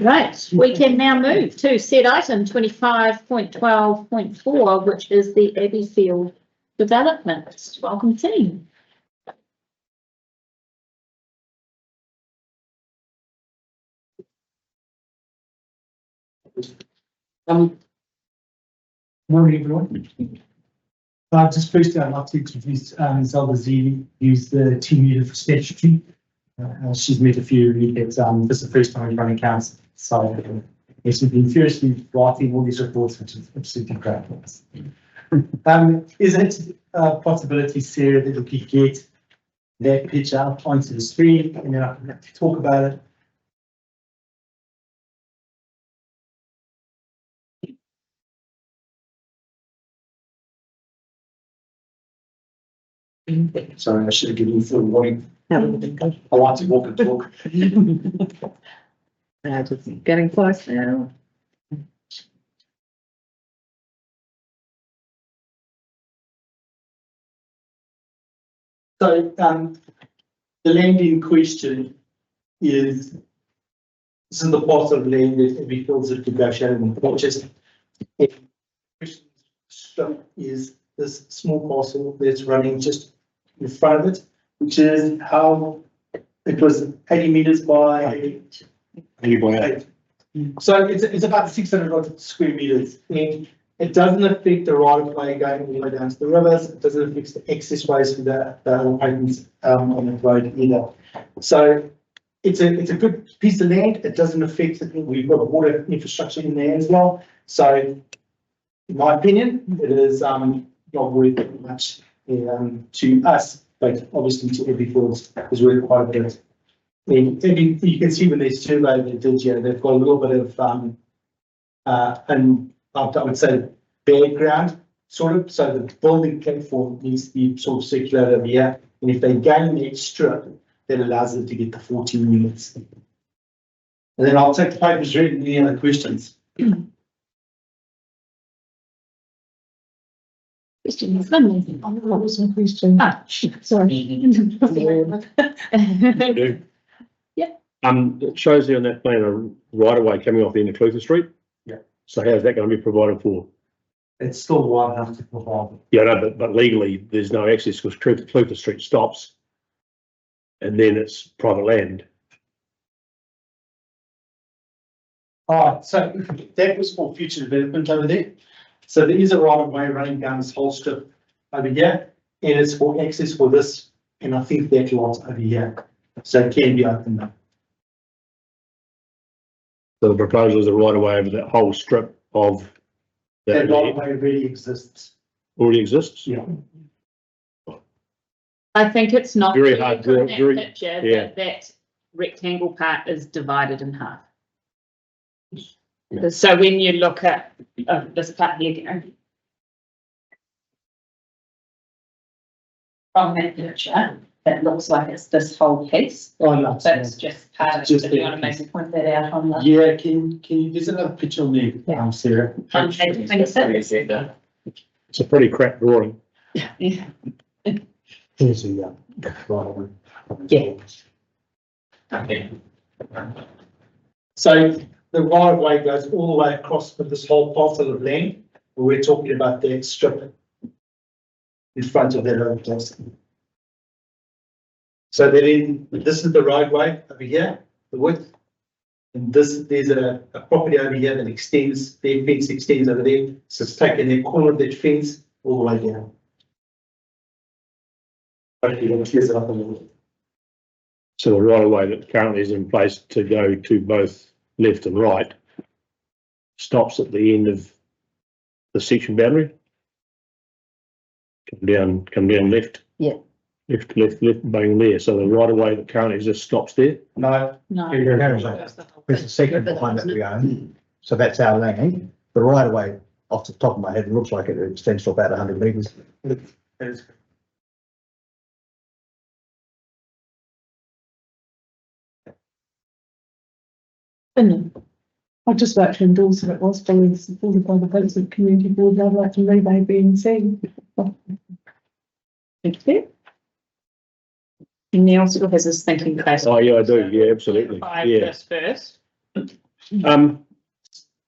Right, we can now move to said item 25.12.4, which is the Abbeyfield development. Welcome, team. Morning, everyone. Just firstly, I'd like to introduce Zelda Zeely, who's the team leader for statutory. She's met a few readers. This is the first time running council, so she's been furiously writing all these reports, which is absolutely great. Is it a possibility, Sarah, that we could get that picture up onto the screen and then I can talk about it? Sorry, I should have given you full warning. I like to walk and talk. Just getting close now. So, the land in question is, this is the part of land that Abbeyfields have negotiated with purchase. strip is this small parcel that's running just in front of it, which is how it was 80 meters by 8. So it's about 600 square meters, and it doesn't affect the right of way going all the way down to the rivers. It doesn't affect the access ways for the openings on the road either. So it's a good piece of land. It doesn't affect it. We've got water infrastructure in there as well. So in my opinion, it is not worth much to us, but obviously to every force is worth quite a bit. And you can see when they survey they did here, they've got a little bit of and I would say bare ground sort of. So the building platform needs to be sort of circulated over here. And if they gain that strip, that allows them to get the 14 units. And then I'll take the papers read. Any other questions? Question is amazing. What was my question? Ah, sorry. It shows there on that plan a right of way coming off the end of Clutha Street. Yeah. So how's that going to be provided for? It's still wide enough to provide. Yeah, no, but legally, there's no access because Clutha Street stops. And then it's private land. So that was for future development over there. So there is a right of way running down this whole strip over here, and it's for access for this, and I think that lot over here. So it can be opened up. So the proposal is a right of way over that whole strip of That that right of way already exists. already exists. Yeah. I think it's not. Very clear hard, from that very- picture yeah. that rectangle part is divided in half. So when you look at this part here, from that picture, it looks like it's this whole piece, Oh, no. but it's just part of it. Just If you that want to piece. maybe point that out on the. Yeah, can you, there's another picture on there, Yeah. Sarah. On page 26. It's a pretty crap drawing. Yeah. Here's the, right of way. Yeah. So the right of way goes all the way across with this whole parcel of land. We're talking about that strip in front of that other place. So then this is the roadway over here, the width. And there's a property over here that extends, their fence extends over there. So it's taking the corner of that fence all the way down. Hopefully that clears it up a little. So the right of way that currently is in place to go to both left and right stops at the end of the section boundary. Come down left. Yeah. Left, bang there. So the right of way that currently just stops there. No, No. There's a segment behind that we own, so that's our land. The right of way, off the top of my head, it looks like it extends to about 100 metres. I'd just like to endorse if it was fully supported by the Brunswick Community Board. I'd like to move A, B and C. Thank you. Neil still has his thinking face. Oh, yeah, I do. Yeah, absolutely. Yeah. First.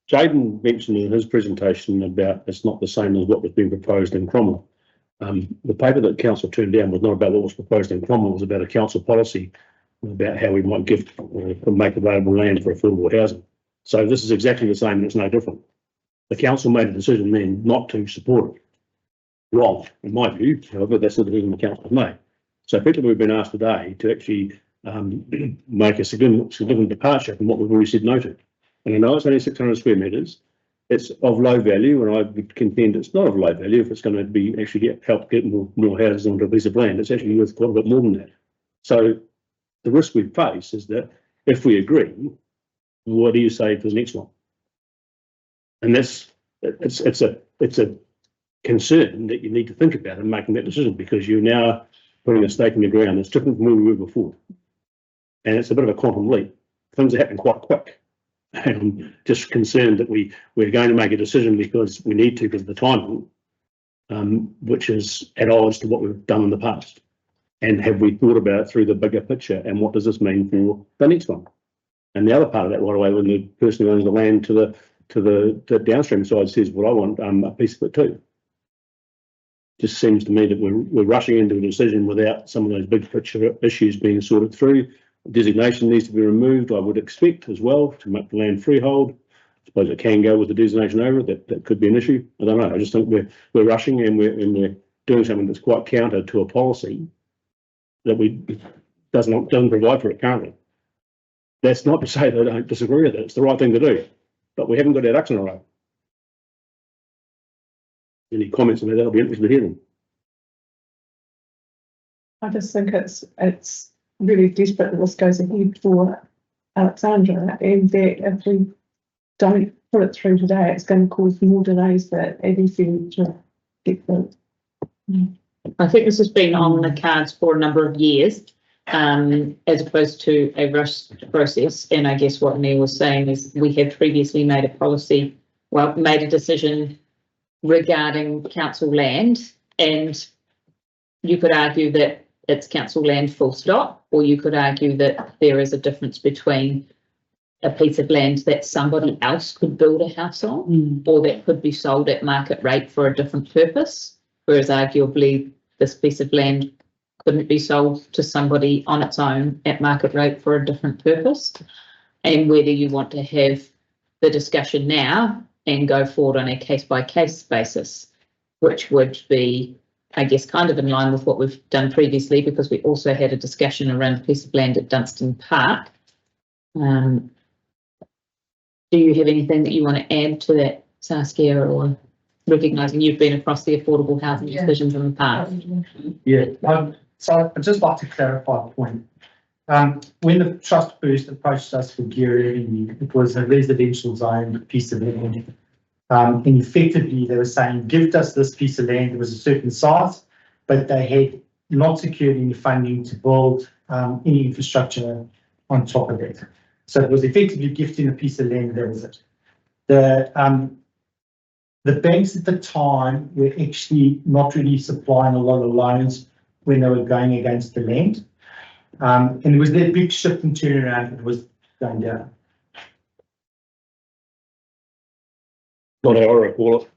Jayden mentioned in his presentation about it's not the same as what was being proposed in Cromwell. The paper that council turned down was not about what was proposed in Cromwell, it was about a council policy about how we might gift or make available land for affordable housing. So this is exactly the same and it's no different. The council made a decision then not to support it. Wrong, in my view, however, that's the decision the council made. So effectively we've been asked today to actually make a significant departure from what we've already said no to. And I know it's only 600 square metres, it's of low value, and I would contend it's not of low value if it's going to be actually help get more houses onto a piece of land. It's actually worth quite a bit more than that. So the risk we face is that if we agree, what do you say for the next one? And it's a concern that you need to think about in making that decision, because you're now putting a stake in the ground that's different from where we were before. And it's a bit of a quantum leap. Things are happening quite quick. I'm just concerned that we're going to make a decision because we need to because of the timing, which is at odds to what we've done in the past. And have we thought about it through the bigger picture and what does this mean for the next one? And the other part of that right away, when the person who owns the land to the downstream side says, well, I want a piece of it too. just seems to me that we're rushing into a decision without some of those big picture issues being sorted through. Designation needs to be removed, I would expect as well, to make the land freehold. I suppose it can go with the designation over it, that could be an issue. I don't know, I just think we're rushing and we're doing something that's quite counter to a policy that doesn't provide for it currently. That's not to say that I don't disagree with it, it's the right thing to do, but we haven't got our ducks in a row. Any comments on that? I'll be interested to hear them. I just think it's really desperate that this goes ahead for Alexandra, and that if we don't put it through today, it's going to cause more delays for EDC to get built. I think this has been on the cards for a number of years, as opposed to a rushed process. And I guess what Neil was saying is we have previously made a decision regarding council land, and you could argue that it's council land full stop, or you could argue that there is a difference between a piece of land that somebody else could build a house on, or that could be sold at market rate for a different purpose, whereas arguably this piece of land couldn't be sold to somebody on its own at market rate for a different purpose. And whether you want to have the discussion now and go forward on a case-by-case basis, which would be, I guess, kind of in line with what we've done previously, because we also had a discussion around a piece of land at Dunstan Park. Do you have anything that you want to add to that, Saskia, or recognising you've been across the affordable housing decisions in the past? Yeah, so I'd just like to clarify a point. When the trust first approached us for Gear Avenue, it was a residential zoned piece of land. And effectively they were saying, give us this piece of land, it was a certain size, but they had not secured any funding to build any infrastructure on top of it. So it was effectively gifting a piece of land, that was it. The banks at the time were actually not really supplying a lot of loans when they were going against the land. And it was that big shift and turnaround that was going down. Not how I recall it.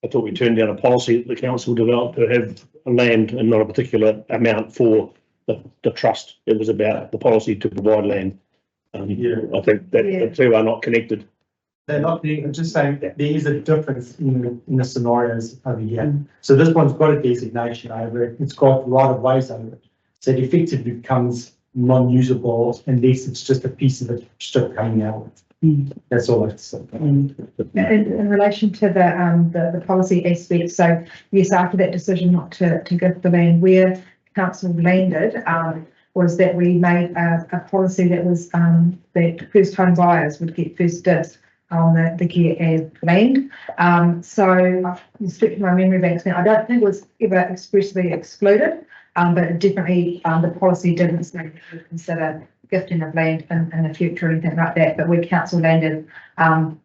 I thought we turned down a policy that the council developed to have land and not a particular amount for the trust. It was about the policy to provide land. I think that the two are not connected. They're not being, I'm just saying that there is a difference in the scenarios over here. So this one's got a designation over it, it's got right of ways over it. So it effectively becomes non-usable unless it's just a piece of the strip coming out. That's all I have to say. In relation to the policy aspect, so yes, after that decision not to give the land, where council landed was that we made a policy that was that first home buyers would get first dibs on the Gear Ave land. So stretching my memory banks now, I don't think it was ever expressly excluded, but definitely the policy didn't say to consider gifting of land in the future or anything like that. But where council landed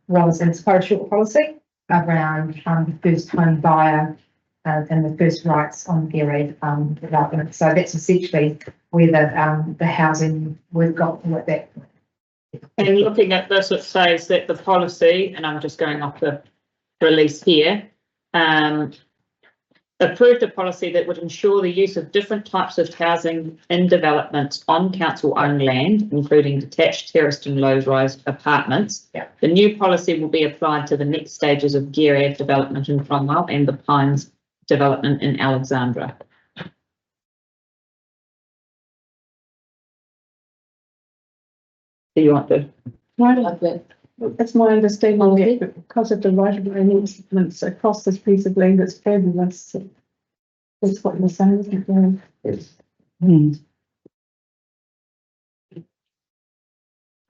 was, and it's quite a short policy around the first home buyer and the first rights on Gear Ave development. So that's essentially where the housing we've got with that. And looking at this, it says that the policy, and I'm just going off the release here, approved a policy that would ensure the use of different types of housing in developments on council-owned land, including detached, terraced and low-rise apartments. Yeah. The new policy will be applied to the next stages of Gear Ave development in Cromwell and the Pines development in Alexandra. Do you want to? It's my understanding that because of the right of way movements across this piece of land, it's fabulous. That's what you're saying, isn't it? Yes.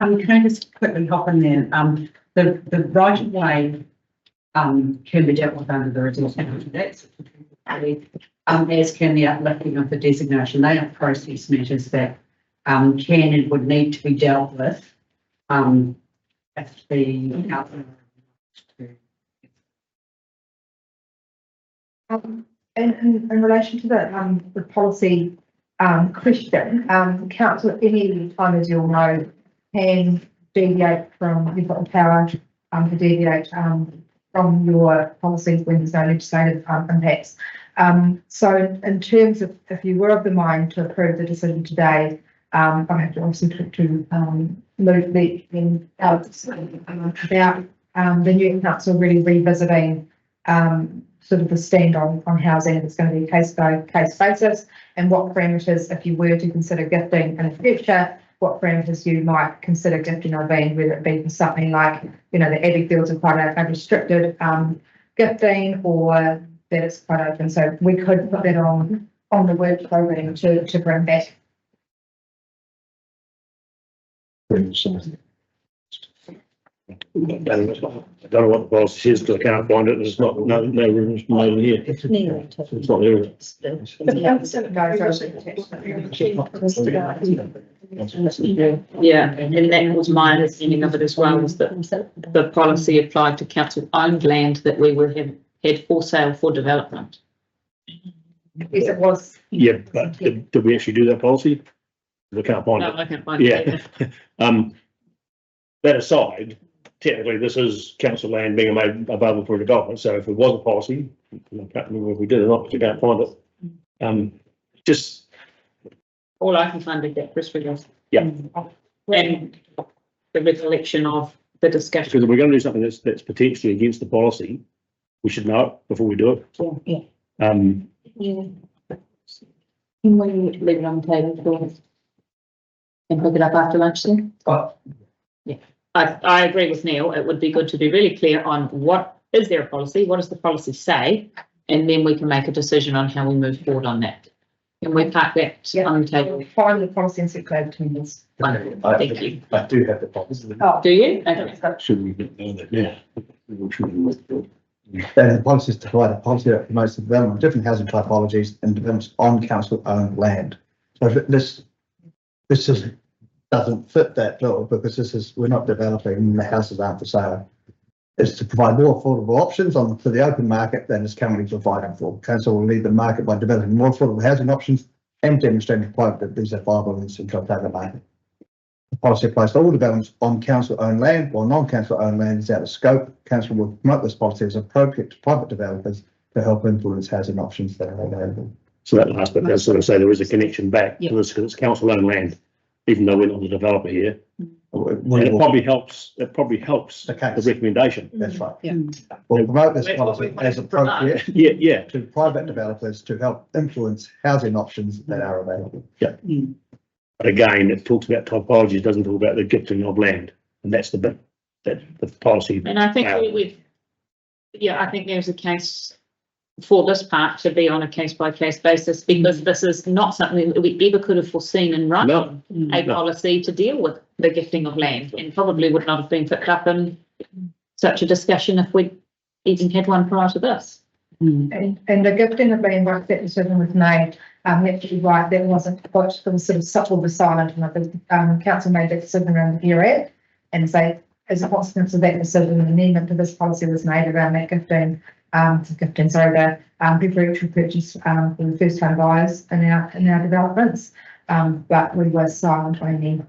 Can I just quickly hop in there? The right of way can be dealt with under the residential tax. As can the uplifting of the designation. They are process matters that can and would need to be dealt with if the council. In relation to the policy question, council at any time, as you'll know, can deviate from, you've got the power to deviate from your policies when there's no legislative impacts. So in terms of, if you were of the mind to approve the decision today, I have to obviously move the, about, the new council really revisiting, sort of the stand on housing, if it's going to be case by case basis, and what parameters, if you were to consider gifting in the future, what parameters you might consider gifting of land, whether it be for something like, the Abbey Fields are quite a restricted, gifting, or that it's quite open. So we could put that on the work program to bring back. I don't know what the policy is, because I can't find it, there's no room here. It's not there. Yeah, and that was my understanding of it as well, was that the policy applied to council owned land that we had for sale for development. Yes, it was. Yeah, but did we actually do that policy? I can't find No, it. I can't find it. Yeah. That aside, technically this is council land being made available for development, so if it was a policy, I can't remember if we did or not, because I can't find it. Just. All I can find is that press release. Yeah. And the recollection of the discussion. Because if we're going to do something that's potentially against the policy, we should know it before we do it. Yeah. Um, Can we leave it on the table for us? And pick it up after lunch then? Yeah, I agree with Neil. It would be good to be really clear on what is there a policy, what does the policy say? And then we can make a decision on how we move forward on that. And we park that on the table. Find the policy and circulate between us. Wonderful, thank you. I do have the policy. Oh, Do you? Okay. should we know that now? And the policy is to provide a policy that promotes the development of different housing typologies and developments on council-owned land. So if this doesn't fit that bill, because we're not developing and the houses aren't for sale. It's to provide more affordable options for the open market than is currently provided for. Council will lead the market by developing more affordable housing options and demonstrating that these are viable in the central target market. The policy applies to all developments on council-owned land, while non-council-owned land is out of scope. Council will promote this policy as appropriate to private developers to help influence housing options that are available. So that last bit, that's sort of say there is a connection back to this, because it's council-owned land, even though we're not the developer here. And it probably helps the recommendation. That's right. Yeah. We'll promote this That's what policy we as want to promote. appropriate Yeah. to private developers to help influence housing options that are available. But again, it talks about typology, it doesn't talk about the gifting of land, and that's the bit that the policy. And I think I think there's a case for this part to be on a case by case basis, because this is not something that we ever could have foreseen in writing. A policy to deal with the gifting of land, and probably would not have been picked up in such a discussion if we'd even had one prior to this. And the gifting of land, like that decision was made, actually right, that wasn't put, there was sort of subtle silent, and the council made that decision around the ERA, and say, as a consequence of that decision, an amendment to this policy was made around that gifting, the preferential purchase for the first time buyers in our developments, but we were silent on any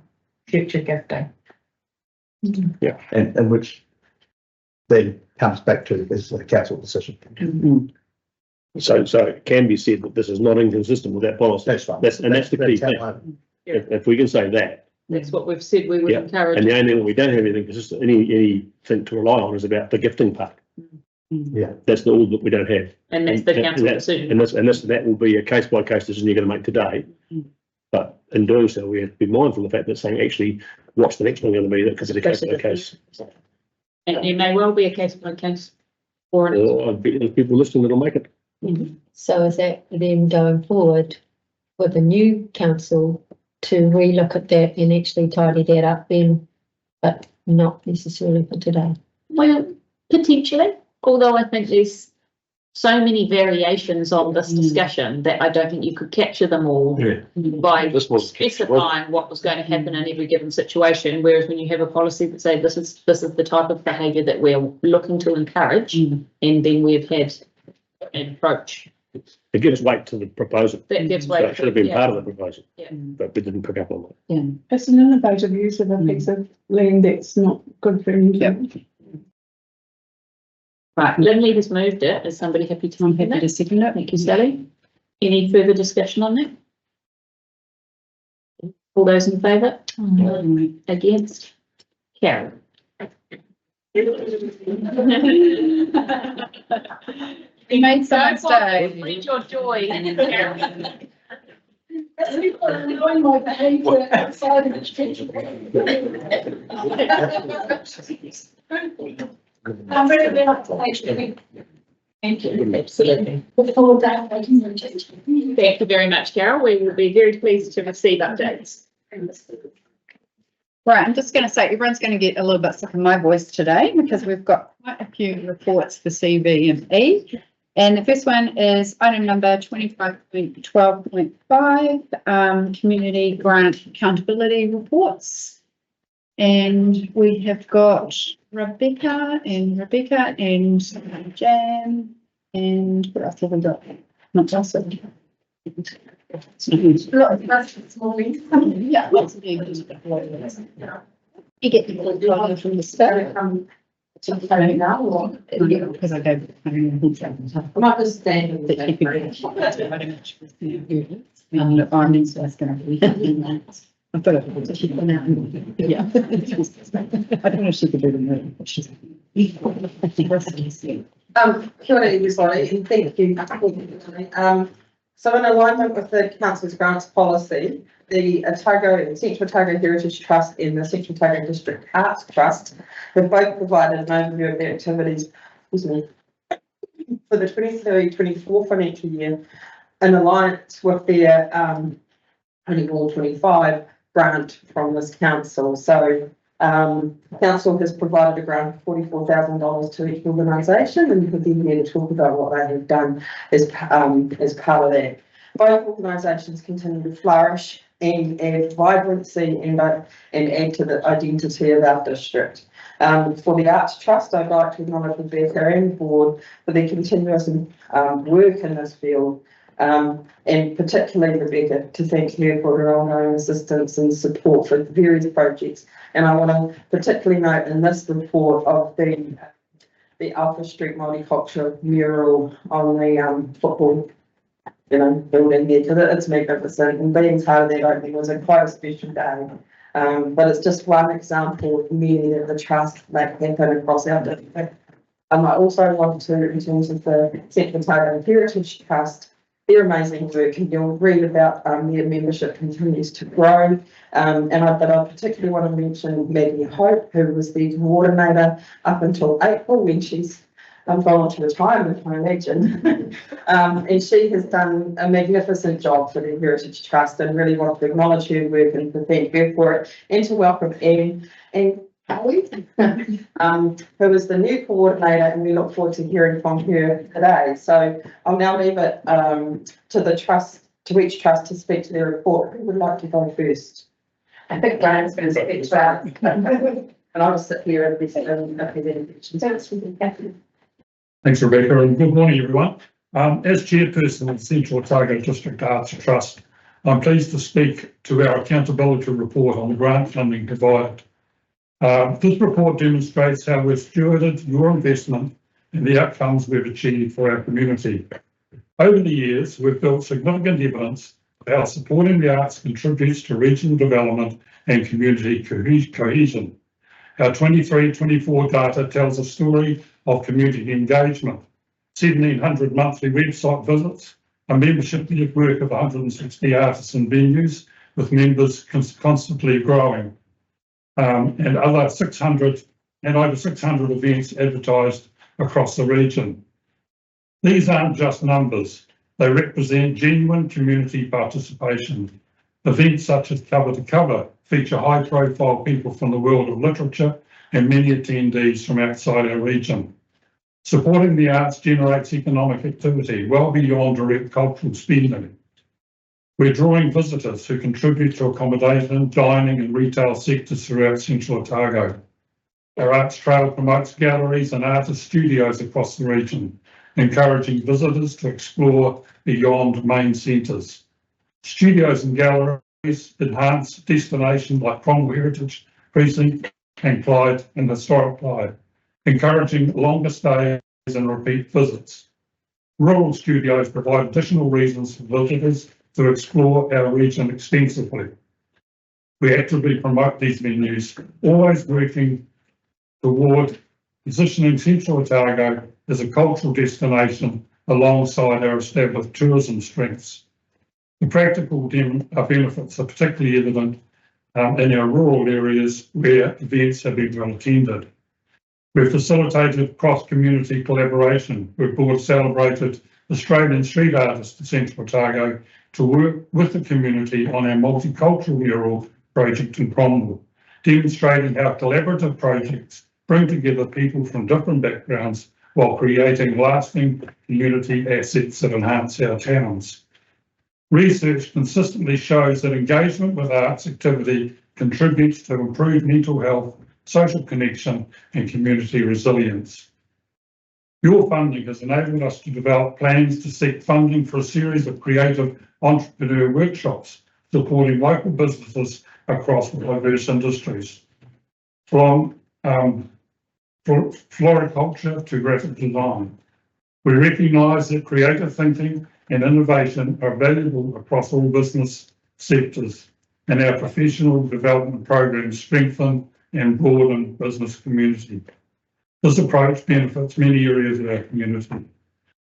future gifting. And which then comes back to is the council decision. So it can be said that this is not inconsistent with that policy. That's right. That's the key thing. how If we can say that, That's what we've said we would Yeah. encourage. and the only thing that we don't have anything consistent, anything to rely on is about the gifting part. Yeah. That's all that we don't have. And that's the And council that- decision. And that will be a case by case decision you're going to make today. But in doing so, we have to be mindful of the fact that saying actually, what's the next one going to be? That could be the case by case. And it may well be a case by case. Or Or there's people listening that'll make it. So is that then going forward with the new council to relook at that and actually tidy that up then, but not necessarily for today? well, potentially, although I think there's so many variations on this discussion that I don't think you could capture them all by This was specifying what was going to happen in every given situation. Whereas when you have a policy that say this is the type of behaviour that we're looking to encourage, and then we've had an approach It gives weight to the proposal. that gives So way. it should have been Yeah. part of the proposal. Yeah. But we didn't pick up on that. It's an innovative use of a piece of land that's not good for anything. Right, Lindley has moved it. Is somebody happy to? I'm happy to second it. Thank you, Sally. Any further discussion on that? All those in favour? Against? Carol. We made someone's day. Read your joy. Knowing my behaviour outside of the I'm very glad to thank you. Absolutely. Before that, Thank you very much, Carol. We will be very pleased to receive updates. Right, I'm just going to say everyone's going to get a little bit sick of my voice today because we've got quite a few reports for CVME. And the first one is item number 25.12.5, community grant accountability reports. And we have got Rebecca and Jan and what else have we got? Not else. Yeah, lots of names. You get the one from the start. Yeah, because I gave. I might just stand. And I'm in, so it's going to be. I thought I would keep them out. Yeah. I don't know if she could do the move. Kia ora everybody, and thank you. So in alignment with the Council's grants policy, the Central Otago Heritage Trust and the Central Otago District Arts Trust have both provided an overview of their activities, for the 23-24 financial year in alliance with their 24-25 grant from this council. So council has provided a grant of $44,000 to each organisation, and we'll be here to talk about what they have done as part of that. Both organisations continue to flourish and add vibrancy and add to the identity of our district. For the Arts Trust, I'd like to acknowledge Rebecca and the board for their continuous work in this field. And particularly Rebecca, to thank her for her ongoing assistance and support for various projects. And I want to particularly note in this report of the Alpha Street multicultural mural on the football, building there, because it's magnificent. And being part of that opening was quite a special day. But it's just one example of many that the trust make happen across our district. I also want to, in terms of the Central Otago Heritage Trust, their amazing work, and you'll read about their membership continues to grow. But I particularly want to mention Maggie Hope, who was the coordinator up until April when she's gone on to retirement, I imagine. And she has done a magnificent job for the Heritage Trust, and really want to acknowledge her work and to thank her for it, and to welcome Anne and Kelly, who is the new coordinator, and we look forward to hearing from her today. So I'll now leave it to the trust, to each trust to speak to their report. Who would like to go first? I think Brian's going to speak to us. And I'll just sit here and listen to the presentation. Thanks, Rebecca, and good morning, everyone. As chairperson of the Central Otago District Arts Trust, I'm pleased to speak to our accountability report on the grant funding provided. This report demonstrates how we've stewarded your investment and the outcomes we've achieved for our community. Over the years, we've built significant evidence of how supporting the arts contributes to regional development and community cohesion. Our 23-24 data tells a story of community engagement, 1,700 monthly website visits, a membership network of 160 artists and venues, with members constantly growing, and over 600 events advertised across the region. These aren't just numbers, they represent genuine community participation. Events such as Cover to Cover feature high-profile people from the world of literature and many attendees from outside our region. Supporting the arts generates economic activity well beyond direct cultural spending. We're drawing visitors who contribute to accommodation, dining and retail sectors throughout Central Otago. Our Arts Trail promotes galleries and artist studios across the region, encouraging visitors to explore beyond main centres. Studios and galleries enhance destinations like Cromwell Heritage Precinct and Clyde and Historic Clyde, encouraging longer stays and repeat visits. Rural studios provide additional reasons for visitors to explore our region extensively. We actively promote these venues, always working toward positioning Central Otago as a cultural destination alongside our established tourism strengths. The practical benefits are particularly evident in our rural areas where events have been well attended. We've facilitated cross-community collaboration. We've brought celebrated Australian street artists to Central Otago to work with the community on our multicultural mural project in Cromwell, demonstrating how collaborative projects bring together people from different backgrounds while creating lasting community assets that enhance our towns. Research consistently shows that engagement with arts activity contributes to improved mental health, social connection, and community resilience. Your funding has enabled us to develop plans to seek funding for a series of creative entrepreneur workshops supporting local businesses across diverse industries, from floriculture to graphic design. We recognise that creative thinking and innovation are valuable across all business sectors, and our professional development programs strengthen and broaden business community. This approach benefits many areas of our community.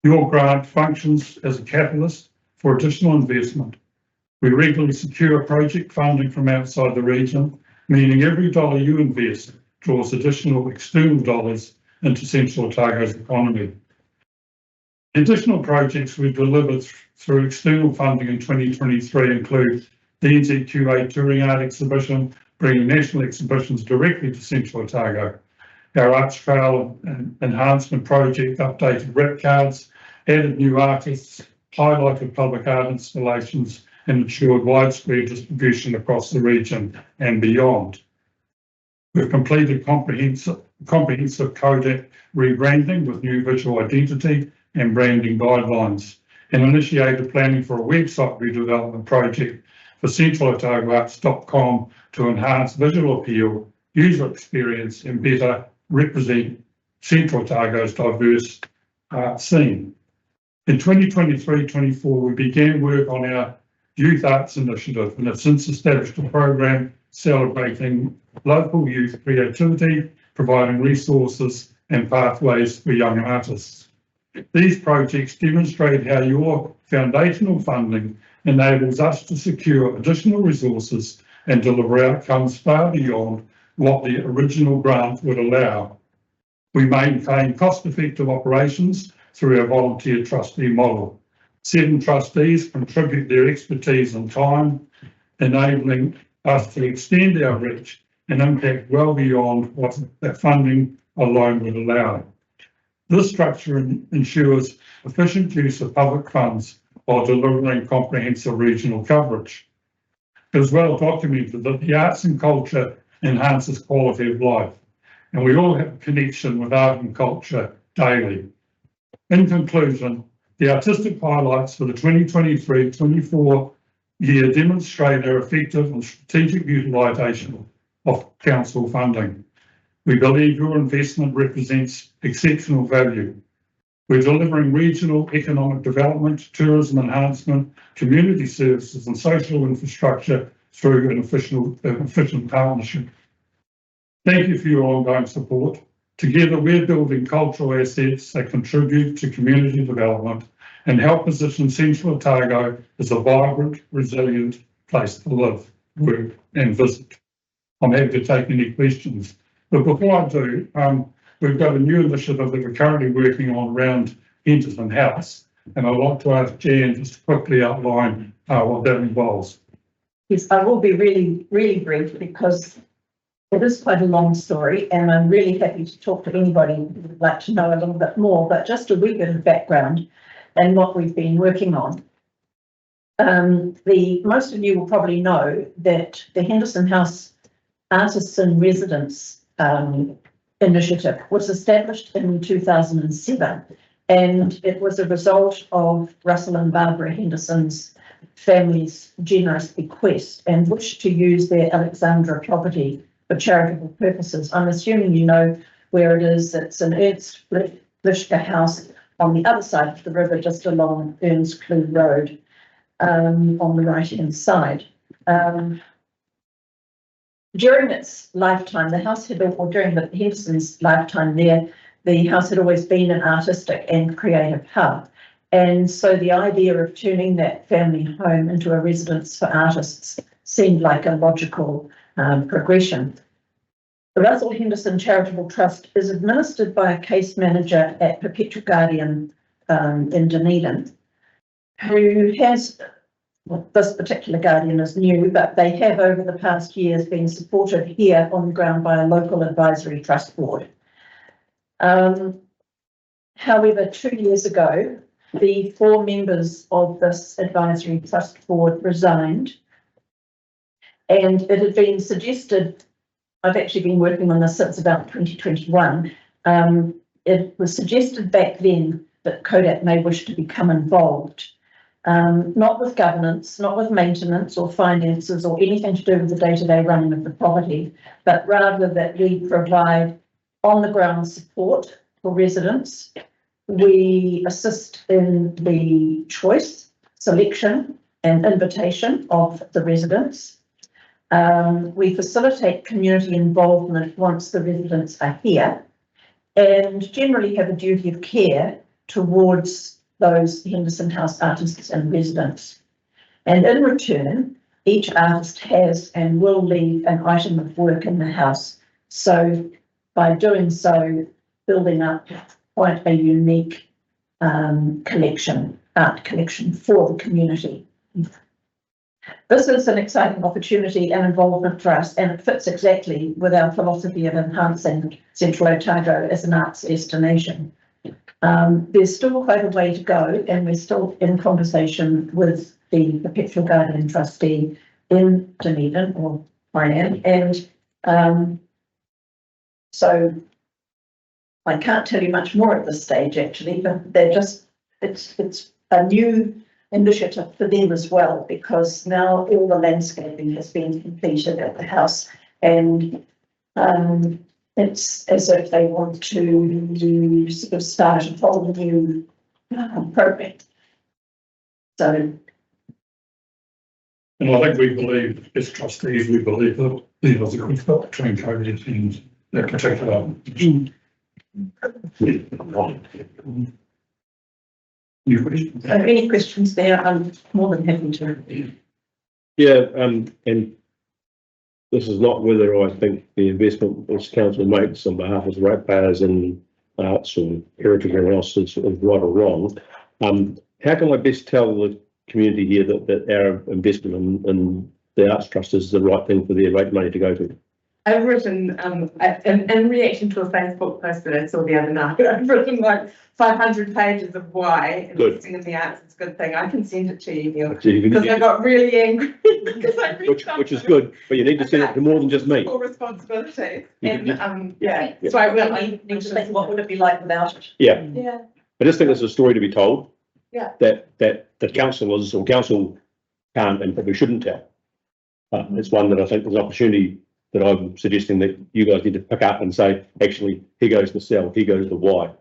Your grant functions as a catalyst for additional investment. We regularly secure project funding from outside the region, meaning every dollar you invest draws additional external dollars into Central Otago's economy. Additional projects we've delivered through external funding in 2023 include the NZQA Touring Art Exhibition, bringing national exhibitions directly to Central Otago. Our Arts Trail Enhancement Project updated rep cards, added new artists, highlighted public art installations, and ensured widespread distribution across the region and beyond. We've completed comprehensive Kodak rebranding with new visual identity and branding guidelines, and initiated planning for a website redevelopment project for centralotagoarts.com to enhance visual appeal, user experience, and better represent Central Otago's diverse art scene. In 2023-24, we began work on our Youth Arts Initiative and have since established a program celebrating local youth creativity, providing resources and pathways for young artists. These projects demonstrate how your foundational funding enables us to secure additional resources and deliver outcomes far beyond what the original grant would allow. We maintain cost-effective operations through our volunteer trustee model. 7 trustees contribute their expertise and time, enabling us to extend our reach and impact well beyond what that funding alone would allow. This structure ensures efficient use of public funds while delivering comprehensive regional coverage. It is well documented that the arts and culture enhances quality of life, and we all have a connection with art and culture daily. In conclusion, the artistic highlights for the 2023-24 year demonstrate our effective and strategic utilisation of council funding. We believe your investment represents exceptional value. We're delivering regional economic development, tourism enhancement, community services and social infrastructure through an efficient partnership. Thank you for your ongoing support. Together, we're building cultural assets that contribute to community development and help position Central Otago as a vibrant, resilient place to live, work and visit. I'm happy to take any questions. But before I do, we've got a new initiative that we're currently working on around Henderson House, and I'd like to ask Jan just to quickly outline what that involves. Yes, I will be really, really brief because it is quite a long story, and I'm really happy to talk to anybody who would like to know a little bit more, but just a wee bit of background and what we've been working on. Most of you will probably know that the Henderson House Artists in Residence initiative was established in 2007, and it was a result of Russell and Barbara Henderson's family's generous bequest and wish to use their Alexandra property for charitable purposes. I'm assuming you know where it is. It's in Ernst Lishka House on the other side of the river, just along Earnscleugh Road, on the right-hand side. During its lifetime, the house had, or during the Henderson's lifetime there, the house had always been an artistic and creative hub. And so the idea of turning that family home into a residence for artists seemed like a logical progression. The Russell Henderson Charitable Trust is administered by a case manager at Perpetual Guardian in Dunedin, who has, well, this particular guardian is new, but they have over the past years been supported here on the ground by a local advisory trust board. However, 2 years ago, the 4 members of this advisory trust board resigned, and it had been suggested, I've actually been working on this since about 2021. It was suggested back then that Kodak may wish to become involved, not with governance, not with maintenance or finances or anything to do with the day-to-day running of the property, but rather that we provide on-the-ground support for residents. We assist in the choice, selection and invitation of the residents. We facilitate community involvement once the residents are here, and generally have a duty of care towards those Henderson House artists and residents. And in return, each artist has and will leave an item of work in the house. So by doing so, building up quite a unique art collection for the community. This is an exciting opportunity and involvement for us, and it fits exactly with our philosophy of enhancing Central Otago as an arts destination. There's still quite a way to go, and we're still in conversation with the Perpetual Guardian trustee in Dunedin, or I am, and so I can't tell you much more at this stage, actually, but they're just, it's a new initiative for them as well, because now all the landscaping has been completed at the house, and it's as if they want to sort of start a whole new project. So. And I think we believe, as trustees, we believe that there's a good fit between Kodak and that particular. Any questions there? I'm more than happy to. Yeah, and this is not whether I think the investment this council makes on behalf of the ratepayers in arts or heritage or else is right or wrong. How can I best tell the community here that our investment in the Arts Trust is the right thing for their rate money to go to? I've written, in reaction to a Facebook post that I saw the other night, I've written like 500 pages of why investing in the arts is a good thing. I can send it to you, Neil, because I got really angry because I read which is good, but you need to send it to more than just me. Full responsibility. And yeah, so I will need to think, what would it be like without it? Yeah. Yeah. I just think there's a story to be told. Yeah. That the councillors or council can't and probably shouldn't tell. It's one that I think there's an opportunity that I'm suggesting that you guys need to pick up and say, actually, here goes the sell, here goes the why.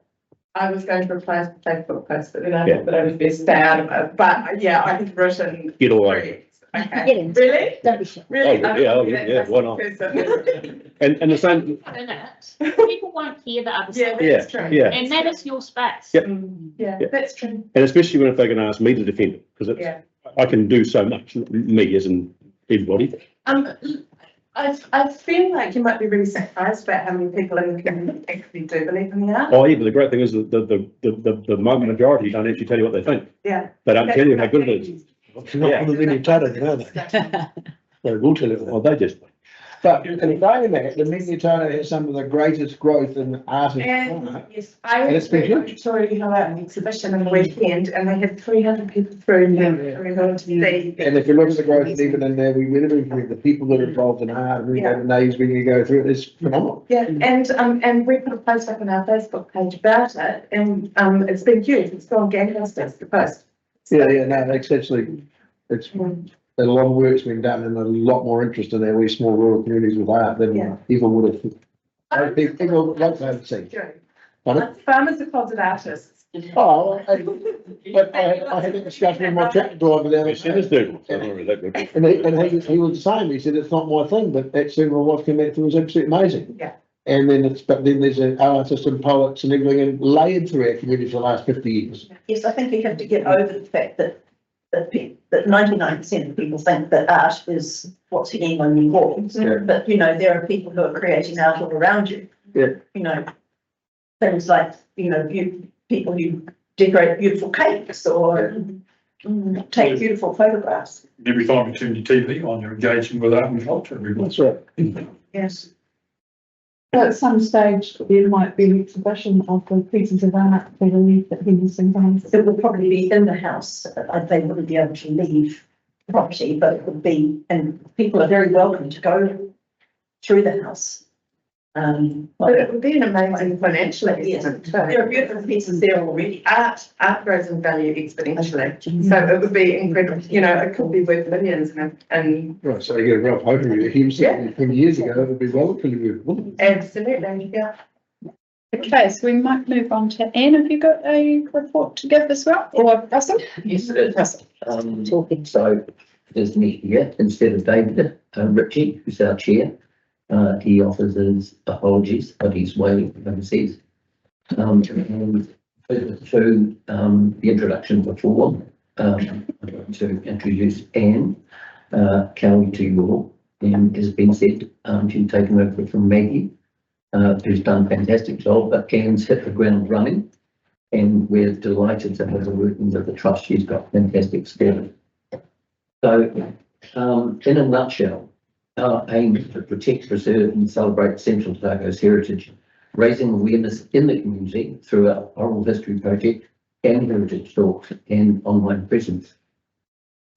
I was going to reply to the Facebook post, but then I thought that I was best stay out of it. But yeah, I have written. Get away. Okay. Really? Don't be sure. Really? Yeah, why not? And the same. In it, people won't hear the other side. Yeah, that's true. Yeah. And that is your space. Yep. Yeah, that's true. And especially when if they're going to ask me to defend it, because I can do so much, me as in everybody. I feel like you might be really surprised about how many people in the community actually do believe in the art. Oh, yeah, but the great thing is that the majority don't actually tell you what they think. Yeah. They don't tell you how good it is. Not put it in your tato, are they? They will tell you. Oh, they just. But in saying that, the Minutano has some of the greatest growth in art. Yes, I went to Victoria Hill Art and Exhibition on the weekend, and they had 300 people through. And if you look at the growth even in there, we really the people that are involved in art, we have names when you go through it, it's phenomenal. Yeah, and we put a post up on our Facebook page about it, and it's been huge. It's gone gangbusters, the post. Yeah, no, it's actually, it's a lot of work's been done and a lot more interest in our wee small rural communities with art than people would have. People would like to see. Farmers are closet artists. Oh, but I had a discussion with my tractor driver there. And he was the same. He said, it's not my thing, but actually my wife came back to it was absolutely amazing. Yeah. And then but then there's artists and poets and everything and layered through our community for the last 50 years. Yes, I think you have to get over the fact that 99% of people think that art is what's hanging on your walls. Yeah. But, you know, there are people who are creating art all around you. Yeah. You know, things like, you know, people who decorate beautiful cakes or take beautiful photographs. Every time you turn your TV on, you're engaging with art and culture. That's right. Yes. At some stage, there might be an exhibition of the pieces of art they believe that he was involved. It would probably be in the house. They wouldn't be able to leave the property, but it would be, and people are very welcome to go through the house. But it would be an amazing financial investment. There are beautiful pieces there already. Art grows in value exponentially. So it would be incredible, you know, it could be worth millions and. Right, so you get a rough overview. Him saying 20 years ago, it would be relatively good. Absolutely, yeah. Okay, so we might move on to Anne. Have you got a report to give as well? Or Russell? Yes, it is. So there's me here instead of David, Richie, who's our chair. He offers his apologies, but he's way overseas. And to the introduction before, I'd like to introduce Anne Cowie to you all. And as been said, she's taken over from Maggie, who's done a fantastic job, but Anne's hit the ground running. And we're delighted to have her working with the trust. She's got fantastic skills. So in a nutshell, our aim is to protect, preserve and celebrate Central Otago's heritage, raising awareness in the community through our oral history project and heritage talks and online presence.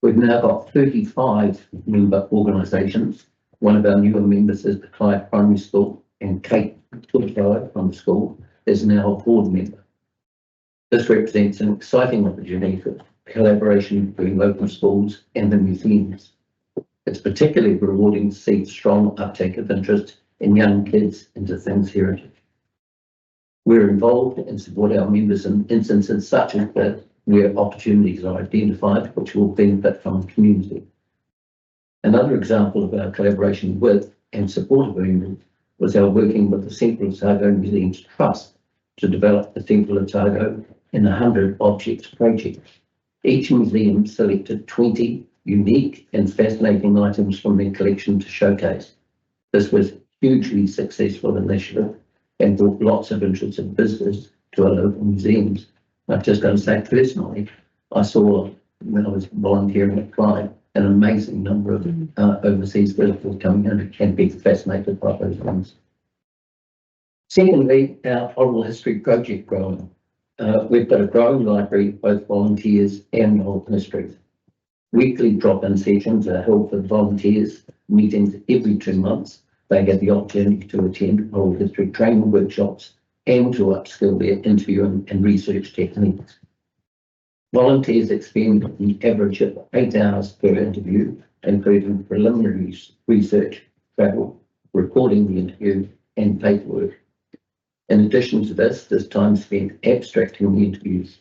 We've now got 35 member organisations. One of our newer members is the Clyde Primary School, and Kate Tulifai from the school is now a board member. This represents an exciting opportunity for collaboration between local schools and the museums. It's particularly rewarding to see strong uptake of interest in young kids into things heritage. We're involved and support our members in instances such as that where opportunities are identified which will benefit from the community. Another example of our collaboration with and support of members was our working with the Central Otago Museums Trust to develop the Central Otago in 100 Objects project. Each museum selected 20 unique and fascinating items from their collection to showcase. This was a hugely successful initiative and brought lots of interested visitors to our local museums. I've just got to say personally, I saw when I was volunteering at Clyde an amazing number of overseas visitors coming in and being fascinated by those things. Secondly, our oral history project growing. We've got a growing library, both volunteers and oral histories. Weekly drop-in sessions are held for volunteers, meetings every 2 months. They get the opportunity to attend oral history training workshops and to upskill their interviewing and research techniques. Volunteers expend an average of 8 hours per interview, including preliminary research, travel, recording the interview and paperwork. In addition to this, there's time spent abstracting the interviews.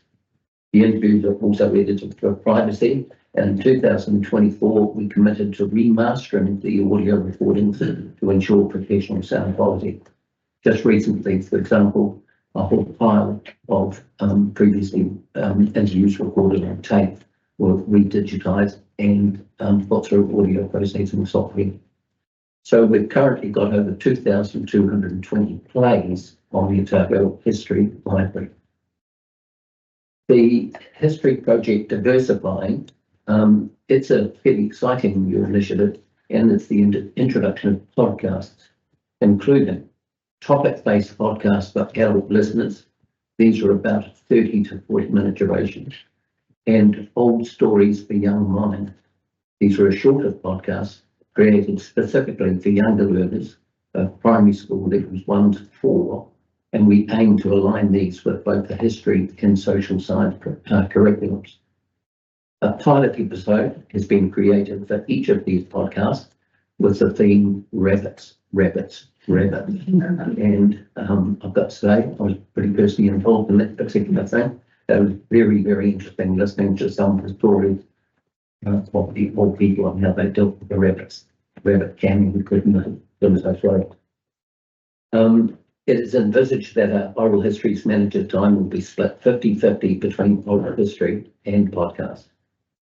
The interviews are also edited for privacy, and in 2024, we committed to remastering the audio recordings to ensure professional sound quality. Just recently, for example, a whole pile of previously interviews recorded on tape were redigitized and put through audio processing software. So we've currently got over 2,220 plays on the Otago History Library. The History Project Diversifying, it's a fairly exciting new initiative, and it's the introduction of podcasts, including topic-based podcasts for adult listeners. These are about 30 to 40 minute duration, and old stories for young minds. These are a shorter podcast created specifically for younger learners of primary school levels 1 to 4, and we aim to align these with both the history and social science curriculums. A pilot episode has been created for each of these podcasts with the theme Rabbits, rabbit. And I've got to say, I was pretty personally involved in that particular thing. That was very, very interesting listening to some of the stories of people and how they dealt with the rabbits. Rabbit jamming who couldn't do so right. It is envisaged that our oral histories manager time will be split 50-50 between oral history and podcasts.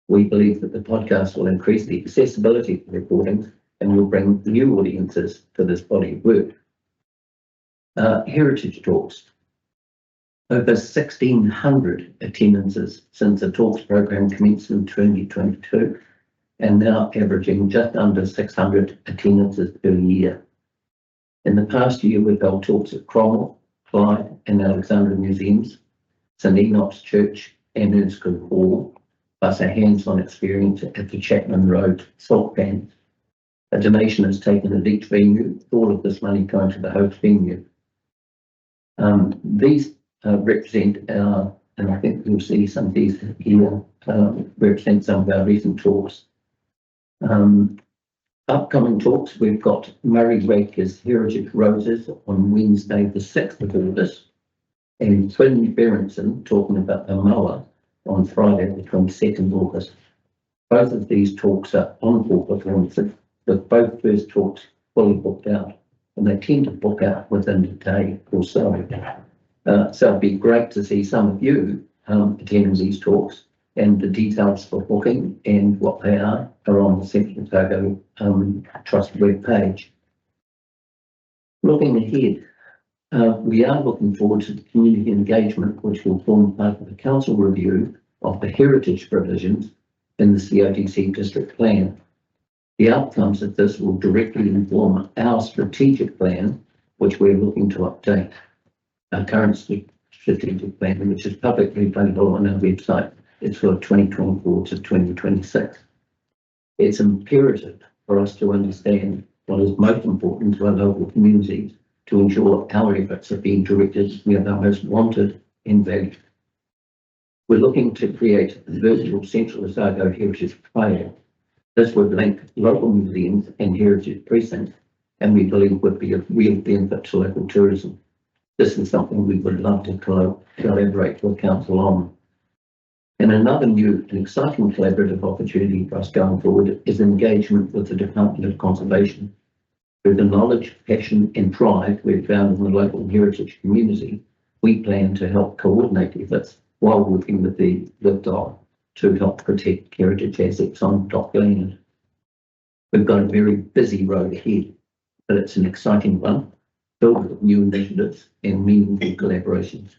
We believe that the podcast will increase the accessibility of recordings and will bring new audiences to this body of work. Heritage Talks. Over 1,600 attendances since the Talks program commenced in 2022, and now averaging just under 600 attendances per year. In the past year, we've held talks at Cromwell, Clyde and Alexandra Museums, St Enoch's Church and Erskine Hall, plus a hands-on experience at the Chapman Road salt band. A donation is taken at each venue, with all of this money going to the host venue. These represent our, and I think you'll see some of these here, represent some of our recent talks. Upcoming talks, we've got Murray Waker's Heritage Roses on Wednesday the 6th of August, and Twin Berenson talking about the moa on Friday the 22nd of August. Both of these talks are on full performances, with both first talks fully booked out, and they tend to book out within a day or so. So it'd be great to see some of you attending these talks, and the details for booking and what they are on the Central Otago Trust web page. Looking ahead, we are looking forward to the community engagement, which will form part of the council review of the heritage provisions in the COTC district plan. The outcomes of this will directly inform our strategic plan, which we're looking to update. Our current strategic plan, which is publicly available on our website, is for 2024 to 2026. It's imperative for us to understand what is most important to our local communities to ensure our efforts are being directed where they're most wanted and valued. We're looking to create a virtual Central Otago Heritage Trail. This would link local museums and heritage precincts, and we believe would be of real benefit to local tourism. This is something we would love to collaborate with Council on. And another new and exciting collaborative opportunity for us going forward is engagement with the Department of Conservation. Through the knowledge, passion and drive we've found in the local heritage community, we plan to help coordinate efforts while working with the DOC to help protect heritage assets on DOC land. We've got a very busy road ahead, but it's an exciting one, filled with new initiatives and meaningful collaborations.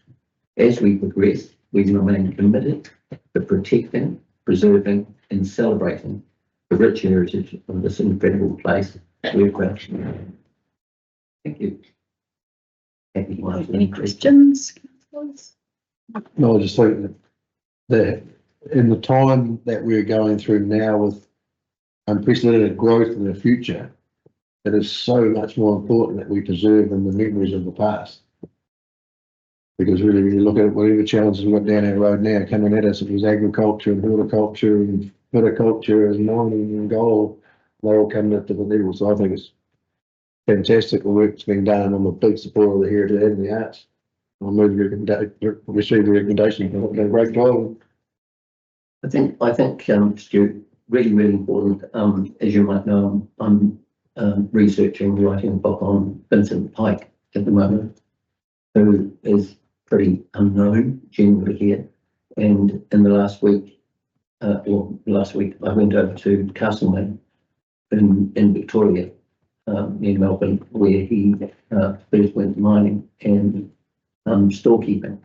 As we progress, we remain committed to protecting, preserving and celebrating the rich heritage of this incredible place we're proud to know. Thank you. Any questions? No, I just think that in the time that we're going through now with unprecedented growth in the future, it is so much more important that we preserve the memories of the past. Because really, when you look at whatever challenges we've got down our road now coming at us, it was agriculture and horticulture and viticulture and mining and gold, they're all coming at different levels. So I think it's fantastic the work that's been done. I'm a big supporter of the heritage and the arts. I'll move receive the recommendation. They've done a great job. I think, Stuart, really, really important. As you might know, I'm researching, writing a book on Vincent Pike at the moment, who is pretty unknown generally here. And in the last week, I went over to Castlemaine in Victoria, near Melbourne, where he first went mining and storekeeping.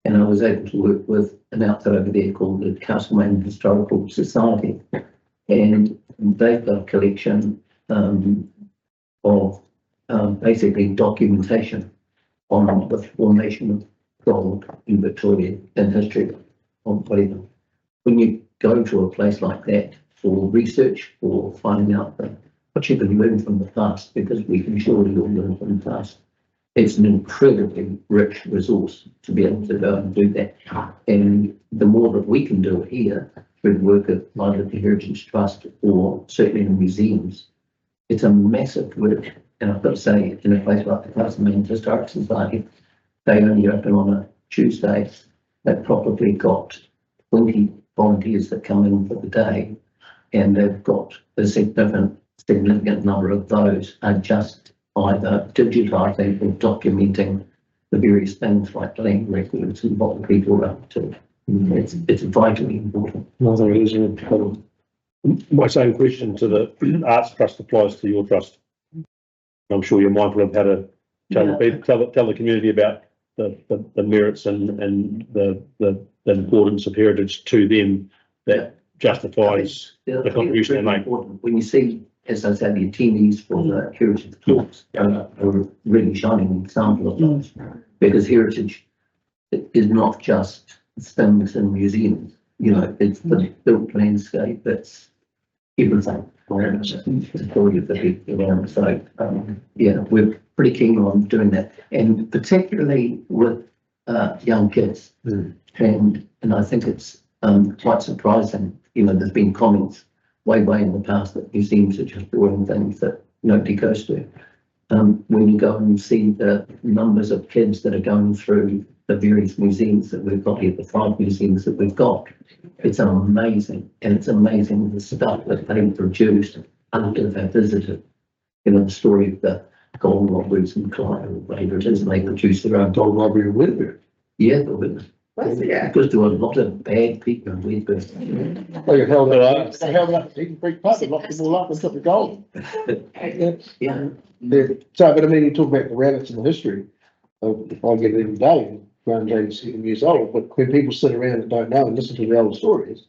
And I was able to work with an outfit over there called the Castlemaine Historical Society. And they've got a collection of basically documentation on the formation of gold in Victoria and history of whatever. When you go to a place like that for research or finding out what you can learn from the past, because we can surely all learn from the past, it's an incredibly rich resource to be able to go and do that. And the more that we can do it here through the work of either the Heritage Trust or certainly in museums, it's a massive work And I've got to say, in a place like the Tasmanian Historic Society, they only open on a Tuesday. They've probably got 20 volunteers that come in for the day, and they've got a significant number of those are just either digitising or documenting the various things like land records and what the people are up to. It's vitally important. I think it is important. My same question to the Arts Trust applies to your trust. I'm sure you're mindful of how to tell the people, tell the community about the merits and the importance of heritage to them that justifies the contribution they make. When you see, as I said, the attendees for the heritage talks are a really shining example of those, because heritage is not just things in museums. You know, it's the built landscape. It's everything. It's the story of the people around. So yeah, we're pretty keen on doing that, and particularly with young kids. And I think it's quite surprising. You know, there's been comments way in the past that museums are just doing things that nobody goes to. When you go and see the numbers of kids that are going through the various museums that we've got here, the 5 museums that we've got, it's amazing. And it's amazing the stuff that they produced after they've visited. You know, the story of the gold robbers and Clyde, or whatever it is, and they produced their own gold robbery in Whitburn. Yeah, the Whitburn. Because there were a lot of bad people in Whitburn. Well, you held it up. They held it up to Eaton Creek Pub and locked them all up and took the gold. Yeah. So, but I mean, you talk about the rabbits and the history. I get it every day, around 87 years old, but when people sit around and don't know and listen to the old stories,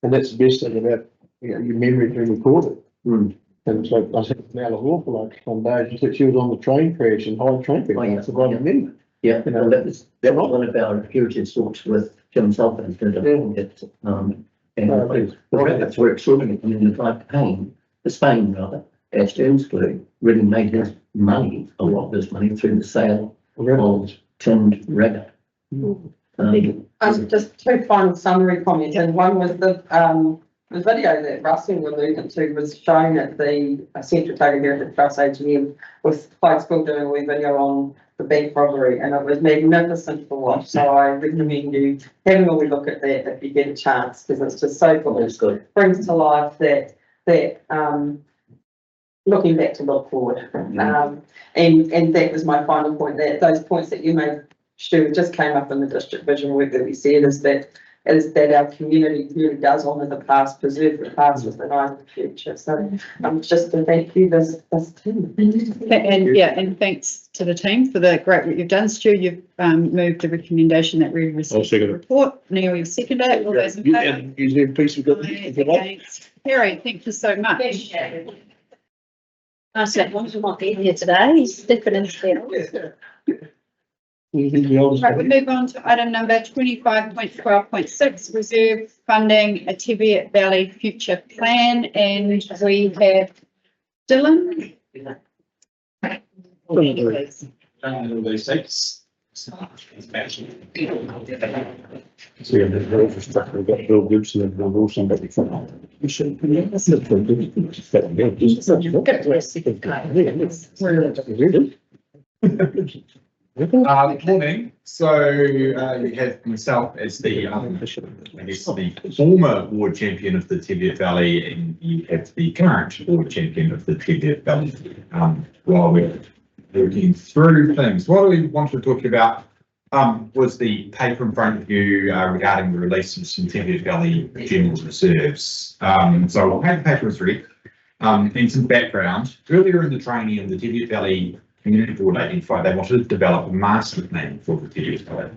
and that's the best thing about, you know, your memory being recorded. And so I said, now the awful like one day, she said she was on the train crash and high train crash. That's what I remember. Yeah, you know, that was one of our heritage talks with Jim Sullivan. And the rabbits were extraordinary. I mean, like Spain rather, Ashton's glue really made his money, a lot of his money, through the sale of tinned rabbit. Just 2 final summary comments, and one was the video that Russell alluded to was shown at the Central Otago Heritage Trust AGM, with Clyde School doing a wee video on the bank robbery, and it was magnificent to watch. So I recommend you having a wee look at that if you get a chance, because it's just so cool. It's good. Brings to life that looking back to look forward. And that was my final point, that those points that you made, Stu, just came up in the district vision work that we said, is that our community really does honour the past, preserve the past with an eye to the future. So just to thank you, this team. And thanks to the team for the great work you've done. Stu, you've moved the recommendation that we received the report. Neil, you've seconded it. All those in favour? And using piece we've got. Against. Harry, thank you so much. I said, what do you want in here today? Stick it in the Right, we move on to item number 25.12.6, reserve funding a Teviot Valley future plan, and we have Dylan. So yeah, the infrastructure, we've got Bill Gibson and Bill Wilson, but we thought, we should. Morning. So you have myself as the I guess the former ward champion of the Teviot Valley, and you have the current ward champion of the Teviot Valley. While we're working through things, what we wanted to talk about was the paper in front of you regarding the release of some Teviot Valley general reserves. So I'll have the paper is ready. And some background. Earlier in the training in the Teviot Valley Community Board identified they wanted to develop a master plan for the Teviot Valley.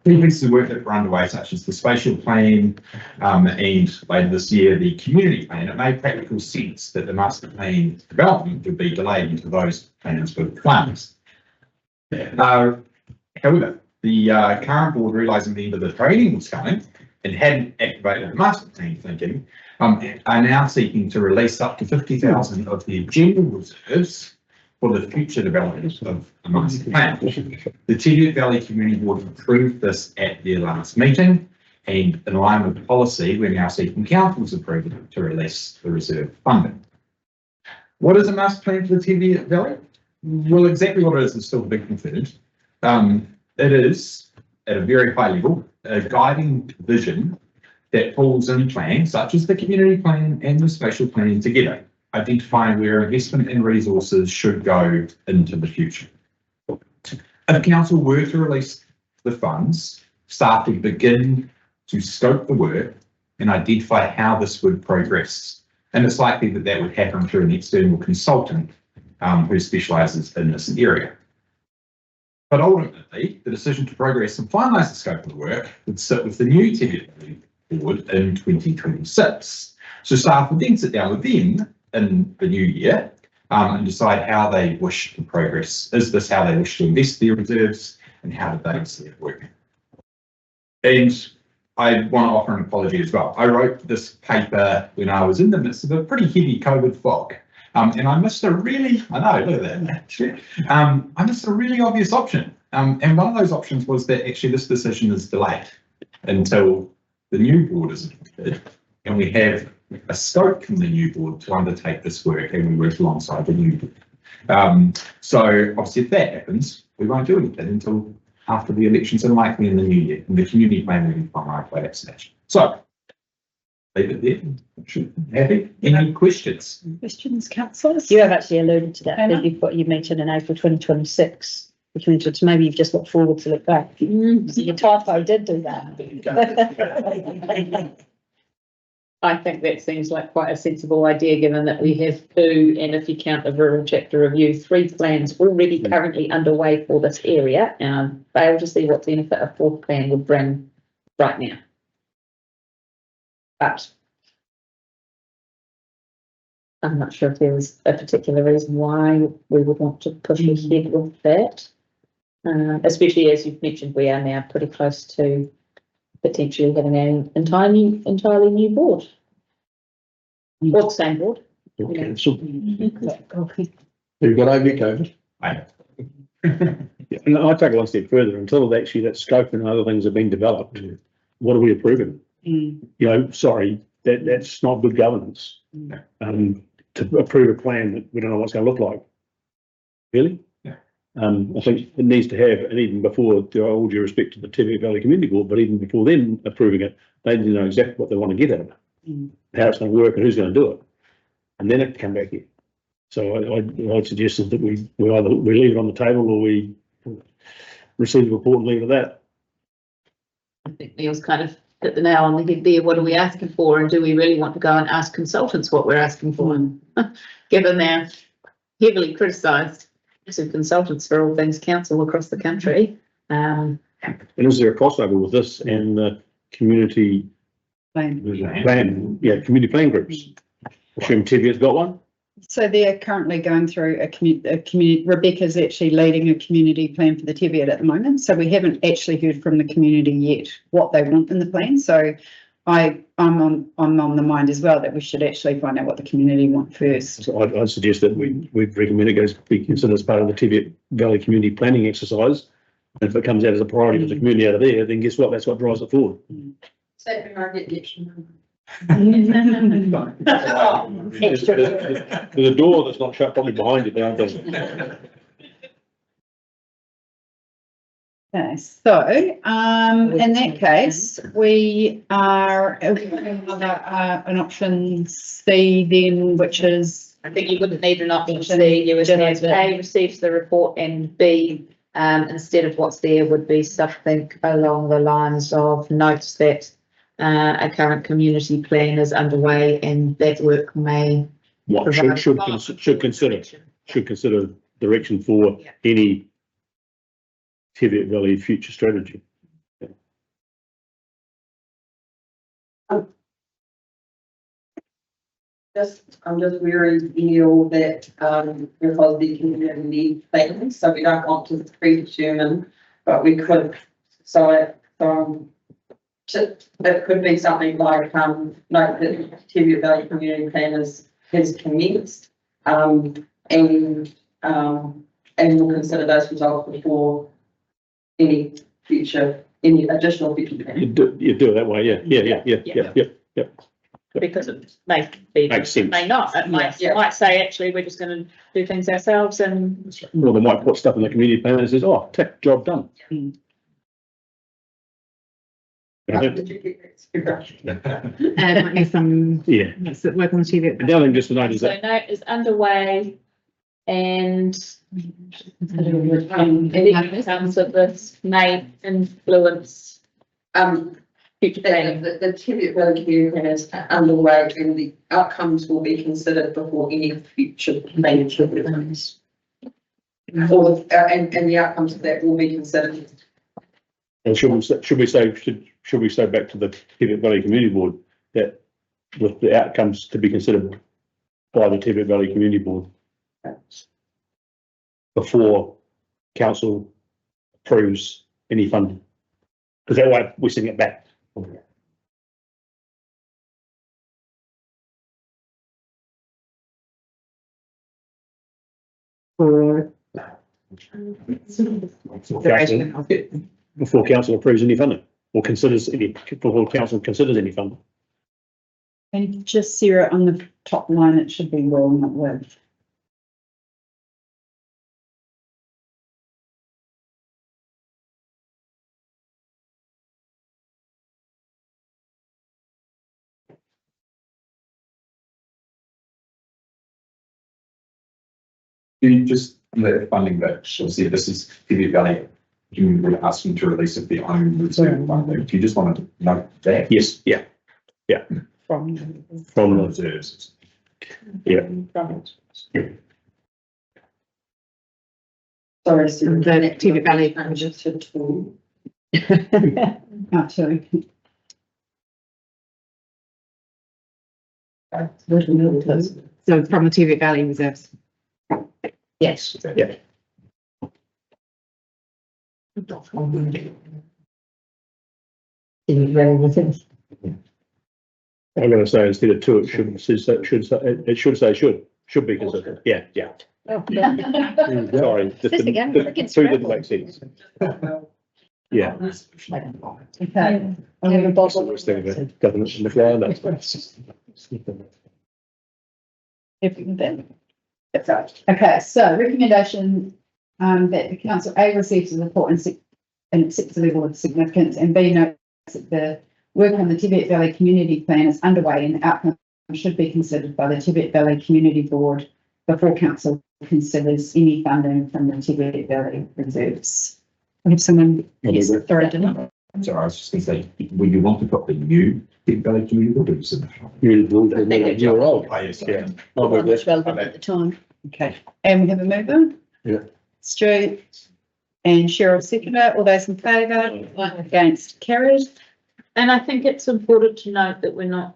Key pieces of work that were underway, such as the spatial plan, and later this year, the community plan. It made practical sense that the master plan development would be delayed into those plans for funds. However, the current board, realising the end of the training was coming and hadn't activated the master plan thinking, are now seeking to release up to 50,000 of their general reserves for the future development of a master plan. The Teviot Valley Community Board approved this at their last meeting, and in line with policy, we're now seeking council's approval to release the reserve funding. What is a master plan for the Teviot Valley? Well, exactly what it is still to be confirmed. It is, at a very high level, a guiding vision that pulls in plans such as the community plan and the spatial plan together, identifying where investment and resources should go into the future. If council were to release the funds, staff would begin to scope the work and identify how this would progress. And it's likely that that would happen through an external consultant who specialises in this area. But ultimately, the decision to progress and finalise the scope of the work would sit with the new TVFL board in 2026. So staff would then sit down with them in the new year and decide how they wish to progress. Is this how they wish to invest their reserves, and how do they see it working? And I want to offer an apology as well. I wrote this paper when I was in the midst of a pretty heavy COVID fog. And I missed a really, I know, look at that. I missed a really obvious option. And one of those options was that actually this decision is delayed until the new board is appointed, and we have a scope from the new board to undertake this work, and we work alongside the new board. So obviously if that happens, we won't do anything until after the elections and likely in the new year, and the community may be finalised by that stage. So leave it there. Happy? Any questions? Questions, councillors? You have actually alluded to that, that you've got, you mentioned in April 2026, which means that maybe you've just looked forward to look back. So your typo did do that. I think that seems like quite a sensible idea, given that we have two, and if you count the rural chapter review, 3 plans already currently underway for this area, and fail to see what benefit a 4th plan would bring right now. But I'm not sure if there was a particular reason why we would want to push ahead with that. Especially as you've mentioned, we are now pretty close to potentially having an entirely new board. Or the same board. Council. You've got over COVID. Yeah, and I take it one step further. Until actually that scope and other things have been developed, what are we approving? You know, sorry, that's not good governance. To approve a plan that we don't know what's going to look like. Really? I think it needs to have, and even before, all due respect to the Tibet Valley Community Board, but even before them approving it, they need to know exactly what they want to get at it, how it's going to work and who's going to do it. And then it can come back here. So I suggested that we either leave it on the table or we receive a report and leave it at that. I think Neil's kind of hit the nail on the head there. What are we asking for? And do we really want to go and ask consultants what we're asking for? Given they're heavily criticised as consultants for all things council across the country. And is there a crossover with this and the community plan? Yeah, community plan groups. Assume Tibet's got one. So they're currently going through a community. Rebecca's actually leading a community plan for the Teviot at the moment. So we haven't actually heard from the community yet what they want in the plan. So I'm on the mind as well that we should actually find out what the community want first. So I'd suggest that we recommend it goes be considered as part of the Tibet Valley community planning exercise. And if it comes out as a priority for the community out of there, then guess what? That's what drives it forward. There's a door that's not shut probably behind you now, doesn't it? Okay, so in that case, we are an option C then, which is. I think you wouldn't need an option C. You would have A, receives the report, and B, instead of what's there would be something along the lines of notes that a current community plan is underway and that work may. What should consider direction for any Tibet Valley future strategy. I'm just worried, Neil, that because the community need plans, so we don't want to predetermine, but we could. So it could be something like note that the Tibet Valley Community Plan has commenced, and we'll consider those results before any additional future plan. You do it that way, yeah. because it may be, Makes sense. may not, it might say, actually, we're just gonna do things ourselves and. Or they might put stuff in the community plan and says, oh, tick, job done. Might need some. Yeah. Let's work on the TV. And the other thing just to note is So that, note is underway and any terms of this may influence future planning. The Teviot Valley Community Plan is underway and the outcomes will be considered before any future planning plans. Or, and the outcomes of that will be considered. and should we say back to the Teviot Valley Community Board that with the outcomes to be considered by the Teviot Valley Community Board before council approves any funding? Because that way we're sending it back. Before council approves any funding or considers any, before council considers any funding. And just Sarah, on the top line, it should be will, not with. You just, the funding that, obviously this is Teviot Valley, you would ask them to release of their own reserve funding. Do you just want to note that? Yes, yeah, yeah. From From the reserves. Yeah. Sorry, so the Teviot Valley. Actually. So from the Teviot Valley reserves. Yes. Yeah. I'm going to say instead of two, it should say should be considered. Yeah, yeah. Sorry, the two didn't make sense. Yeah. Okay. That's the worst thing about government in the fly, that's. Okay, so recommendation that the council A receives a report and accepts the level of significance, and B notes that the work on the Teviot Valley Community Plan is underway and the outcome should be considered by the Teviot Valley Community Board before council considers any funding from the Teviot Valley reserves. I have someone. Yes, sorry, I didn't. Sorry, I was just going to say, would you want to put the new Teviot Valley Community Board or is it? You're old. Yeah. It's relevant at the time. Okay, and we have a mover? Yeah. Stuart and Cheryl seconder. All those in favour? Against? Carried. And I think it's important to note that we're not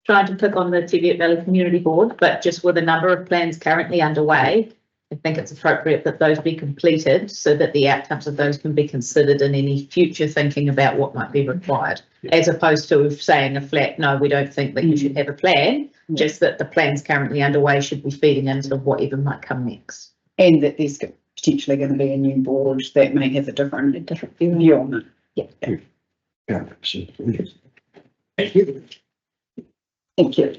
trying to pick on the Teviot Valley Community Board, but just with a number of plans currently underway, I think it's appropriate that those be completed so that the outcomes of those can be considered in any future thinking about what might be required, as opposed to saying a flat, no, we don't think that you should have a plan, just that the plans currently underway should be feeding into whatever might come next. And that there's potentially going to be a new board that may have a different view on it. Yeah. Yeah. Thank you. Thank you.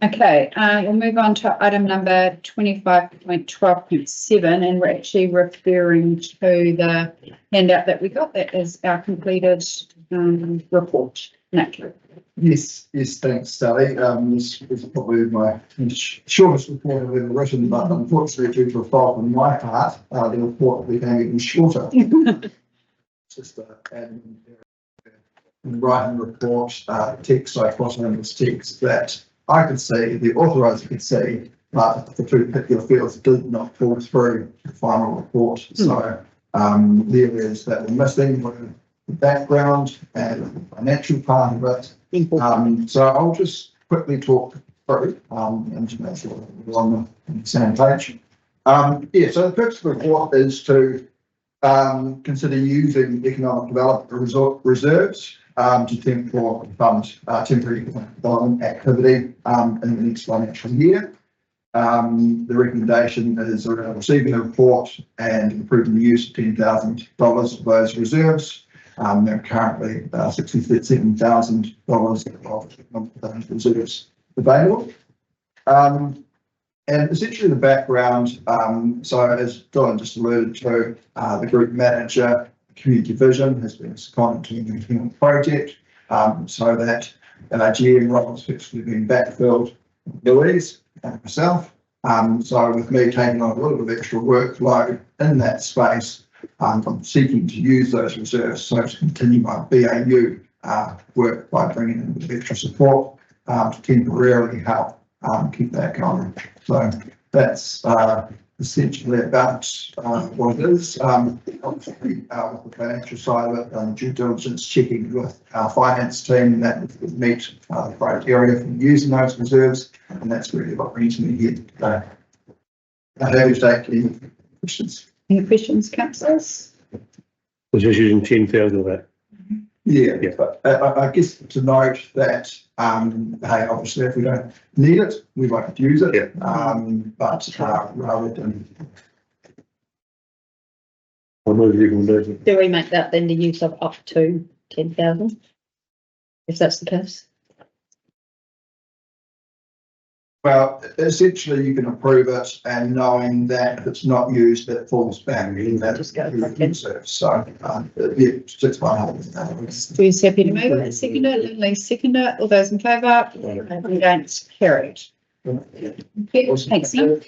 Okay, we'll move on to item number 25.12.7, and we're actually referring to the handout that we got. That is our completed report. Nick. Yes, thanks, Sally. This is probably my shortest report I've ever written, but unfortunately, due to a fault on my part, the report became even shorter. Just in writing report, text, I put in this text that I could see, the authoriser could see, but the two particular fields did not pull through the final report. So the areas that were missing were the background and the financial part of it. So I'll just quickly talk through and to make sure we're on the same page. Yeah, so the purpose of the report is to consider using economic development reserves to fund temporary development activity in the next financial year. The recommendation is receiving a report and approving the use of $10,000 of those reserves There are currently $67,000 of reserves available. And essentially the background, so as Dylan just alluded to, the group manager, community vision has been seconded to the New project, so that GM roles actually been backfilled, Louise and myself. So with me taking on a little bit of extra workload in that space, I'm seeking to use those reserves so to continue my BAU work by bringing in a bit of extra support to temporarily help keep that going. So that's essentially about what it is. Obviously, with the financial side of it, due diligence checking with our finance team that would meet the criteria for using those reserves, and that's really what brings me here today. Happy to take any questions. Any questions, councillors? Was just using 10,000 of that. Yeah, but I guess to note that, hey, obviously if we don't need it, we won't use it. But rather than. Do we make that then the use of up to 10,000? If that's the case? Well, essentially you can approve it and knowing that if it's not used, it falls back in that reserve. So, yeah, 6,100. Who's happy to move it? Seconder, Lindley, seconder. All those in favour? Against, carried. Thanks, Ian.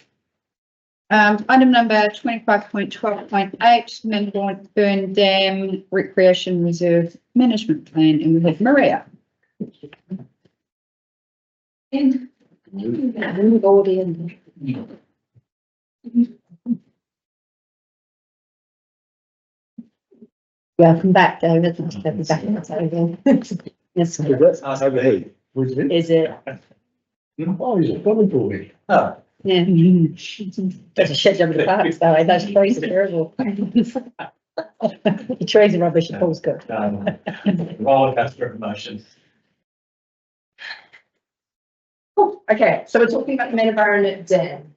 Item number 25.12.8, Melbourne Dam Recreation Reserve Management Plan, and we have Maria. Welcome back, David. Yes. Overhead. Is it? Oh, he's a coming for me. Oh. Yeah. That's a shit job of the parks though, eh? Those trees are terrible. The trees are rubbish, the pool's good. Roller coaster of emotions. Okay, so we're talking about the Metabaron Dam.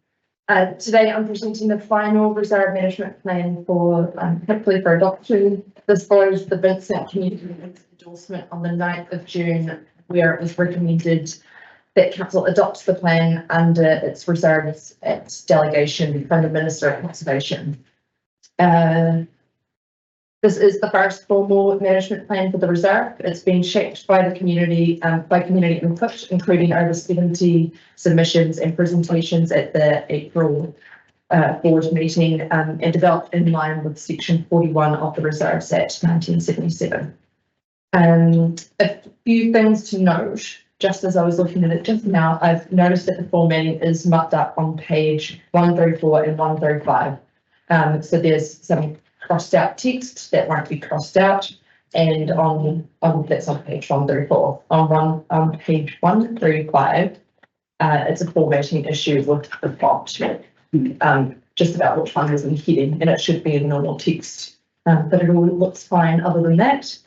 Today I'm presenting the final reserve management plan for, hopefully for adoption. This follows the Vincent Community endorsement on the 9th of June, where it was recommended that council adopts the plan under its reserves at delegation from the Minister of Conservation. This is the first formal management plan for the reserve. It's been shaped by the community, by community input, including over 70 submissions and presentations at the April board meeting, and developed in line with section 41 of the Reserves Act 1977. A few things to note. Just as I was looking at it just now, I've noticed that the formatting is mucked up on page 134 and 135. So there's some crossed out text that won't be crossed out, and on that's on page 134. On page 135, it's a formatting issue with the font, just about which one is in heading, and it should be in normal text. But it all looks fine other than that.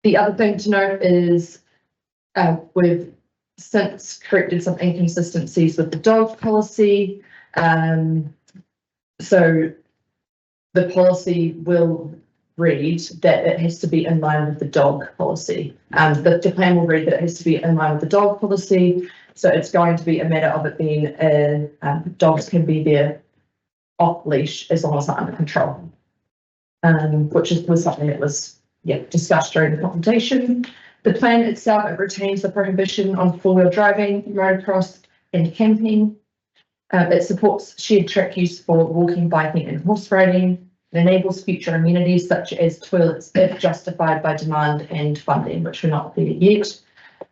The other thing to note is we've since corrected some inconsistencies with the dog policy. So the policy will read that it has to be in line with the dog policy. The plan will read that it has to be in line with the dog policy. So it's going to be a matter of it being dogs can be there off leash as long as they're under control, which was something that was discussed during the consultation. The plan itself, it retains the prohibition on four-wheel driving, motocross and camping. It supports shared track use for walking, biking and horse riding. It enables future amenities such as toilets if justified by demand and funding, which we're not there yet.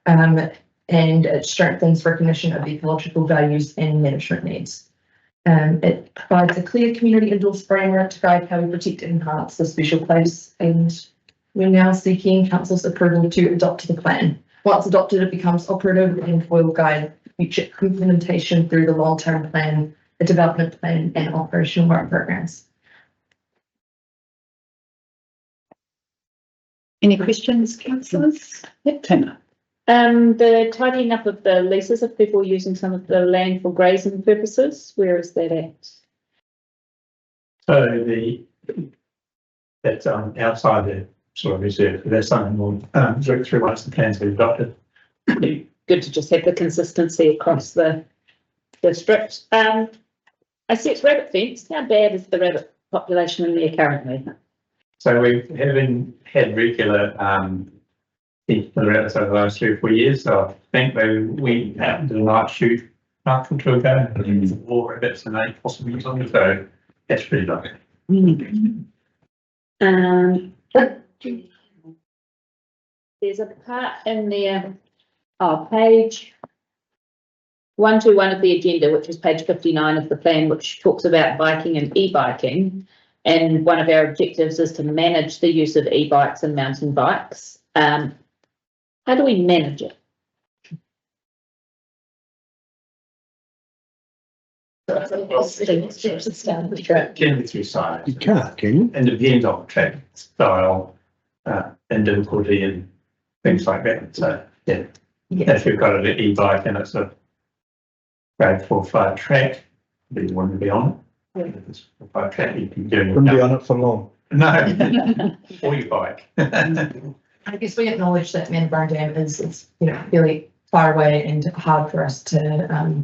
And it strengthens recognition of ecological values and management needs. It provides a clear community endorsed framework to guide how we protect and enhance the special place, and we're now seeking council's approval to adopt the plan. Once adopted, it becomes operative and will guide future implementation through the long-term plan, the development plan and operational work programs. Any questions, councillors? Yep, Tina. The tidying up of the leases of people using some of the land for grazing purposes, where is that at? So that's outside sort of reserve. That's something we'll work through once the plan's been adopted. Good to just have the consistency across the district. I see it's rabbit fence. How bad is the rabbit population in there currently? So we haven't had regular people rabbits over the last 3 or 4 years. So I think we happened to night shoot a month or two ago, and there was 4 rabbits and 8 possums on it. So that's pretty low. There's a part in there, page 121 of the agenda, which is page 59 of the plan, which talks about biking and e-biking. And one of our objectives is to manage the use of e-bikes and mountain bikes. How do we manage it? Generally through science. You can't, can you? And depends on the track style, and difficulty and things like that. So yeah, if you've got an e-bike and it's a grade 4 or 5 track, you wouldn't be on it. If it's a 5 track, you can do it. Wouldn't be on it for long. No, or your bike. I guess we acknowledge that Manabara Dam is, really far away and hard for us to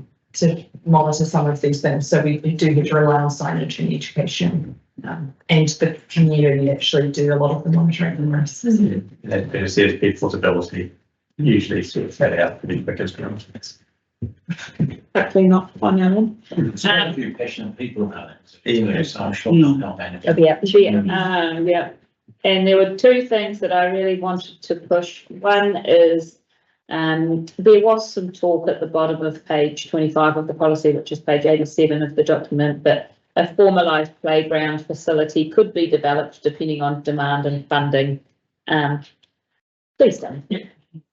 monitor some of these things. So we do have to rely on signage and education, and the community actually do a lot of the monitoring and risks. That says people's ability usually sort of fed out pretty quick as well. Hopefully not on our own. There's a few passionate people about it. Anyway, so I'm sure they'll manage it. Yeah. And there were 2 things that I really wanted to push. One is there was some talk at the bottom of page 25 of the policy, which is page 87 of the document, that a formalised playground facility could be developed depending on demand and funding. Please don't.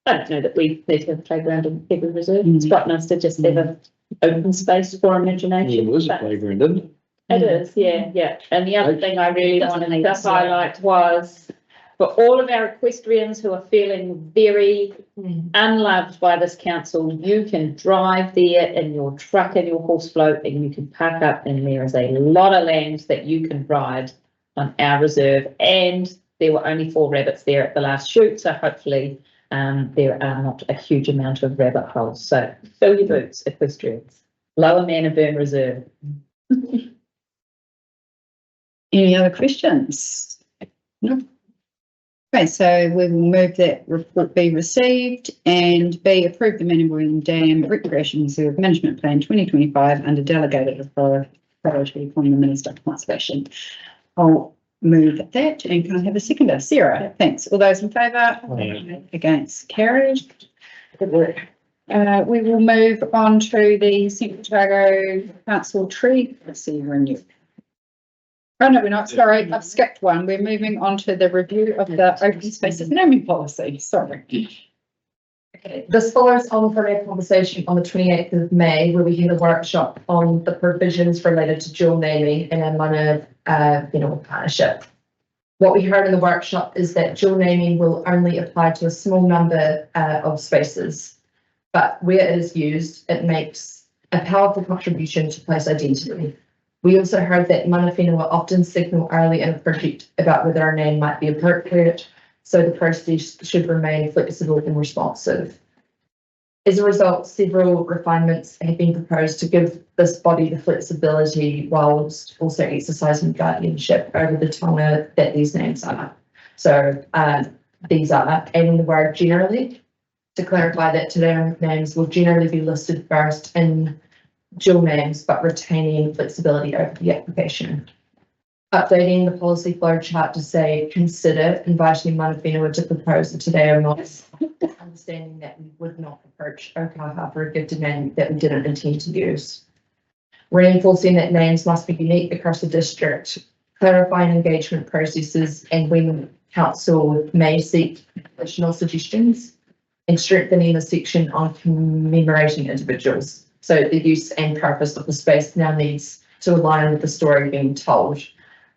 I don't know that we need to have a playground in every reserve. It's quite nice to just have an open space for imagination. It was a playground, didn't it? It is, yeah. And the other thing I really wanted to highlight was for all of our equestrians who are feeling very unloved by this council, you can drive there in your truck and your horse float and you can park up, and there is a lot of land that you can ride on our reserve. And there were only 4 rabbits there at the last shoot, so hopefully there are not a huge amount of rabbit holes. So fill your boots, equestrians. Lower Manabara Reserve. Any other questions? No. Okay, so we will move that report be received and B, approve the Manabara Dam Recreation Reserve Management Plan 2025 under delegated authority from the Minister of Conservation. I'll move that, and can I have a seconder? Sarah, thanks. All those in favour? Against? Carried. Good work. We will move on to the Central Otago Council Tree Policy Renewal. Oh, no, we're not. Sorry, I've skipped one. We're moving on to the review of the open spaces naming policy. Sorry. Okay, this follows on from our conversation on the 28th of May, where we had a workshop on the provisions related to dual naming in a mana, partnership. What we heard in the workshop is that dual naming will only apply to a small number of spaces, but where it is used, it makes a powerful contribution to place identity. We also heard that mana whenua often signal early in a project about whether a name might be appropriate, so the process should remain flexible and responsive. As a result, several refinements have been proposed to give this body the flexibility whilst also exercising guardianship over the taonga that these names are. So these are adding the word generally to clarify that Te Reo names will generally be listed first in dual names, but retaining flexibility over the application. Updating the policy flow chart to say, consider inviting mana whenua to propose a Te Reo name, understanding that we would not approach Ōkaha for a gifted name that we didn't intend to use. Reinforcing that names must be unique across the district, clarifying engagement processes and when council may seek additional suggestions, and strengthening the section on commemorating individuals. So the use and purpose of the space now needs to align with the story being told,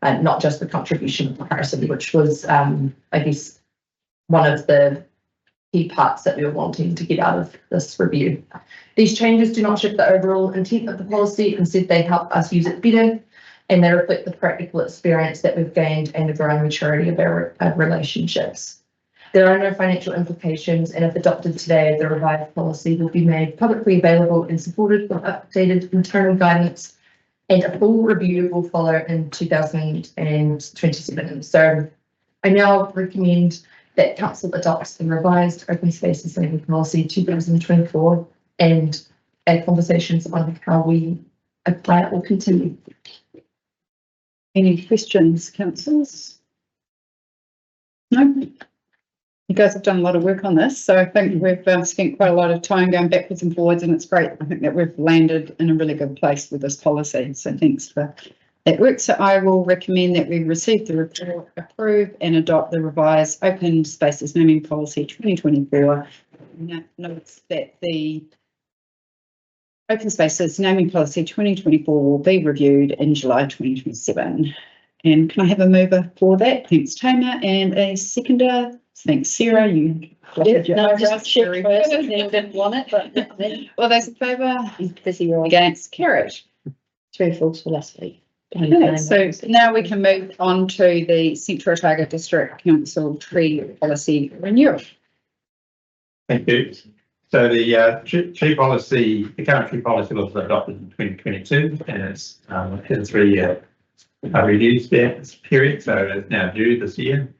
and not just the contribution of the person, which was, I guess, one of the key parts that we were wanting to get out of this review. These changes do not shift the overall intent of the policy, instead they help us use it better. and they reflect the practical experience that we've gained and the growing maturity of our relationships. There are no financial implications, and if adopted today, the revised policy will be made publicly available and supported with updated internal guidance, and a full review will follow in 2027. So I now recommend that council adopts the revised open spaces landing policy 2024, and our conversations on how we apply it will continue. Any questions, councillors? No? You guys have done a lot of work on this, so I think we've spent quite a lot of time going backwards and forwards, and it's great. I think that we've landed in a really good place with this policy, so thanks for that work. So I will recommend that we receive the report, approve and adopt the revised open spaces naming policy 2024. Notes that the open spaces naming policy 2024 will be reviewed in July 2027. And can I have a mover for that? Thanks, Tamer, and a seconder. Thanks, Sarah. You just check first and then didn't want it, but all those in favour? he's busy rolling. Against? Carried. 3 falls for last week. Okay, so now we can move on to the Central Otago District Council tree policy renewal. Thank you. So the tree policy, the current tree policy was adopted in 2022, and it's had a 3-year review period, so it's now due this year.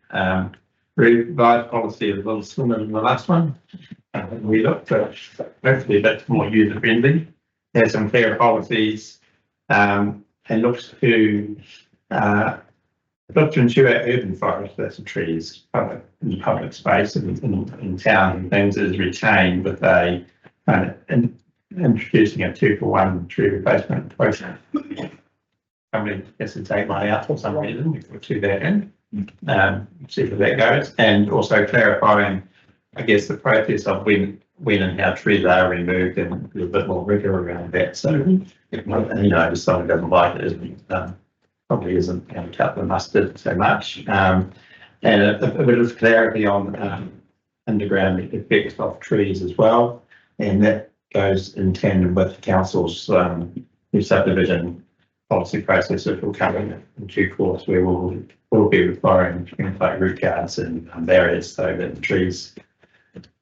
Revised policy is a little slimmer than the last one. We looked at hopefully a bit more user friendly. There's some clearer policies, and looks to ensure our urban forest, that's the trees, in the public space and in town and things, is retained with a introducing a 2-for-1 tree replacement process. Somebody has to take money out for some reason, we put to that in. See where that goes, and also clarifying, I guess, the process of when and how trees are removed, and a little bit more rigor around that. So, if someone doesn't like it, probably isn't going to cut the mustard so much. And a bit of clarity on underground effects of trees as well, and that goes in tandem with the council's new subdivision policy process that will come in due course, where we'll be requiring things like root guards and barriers, so that the trees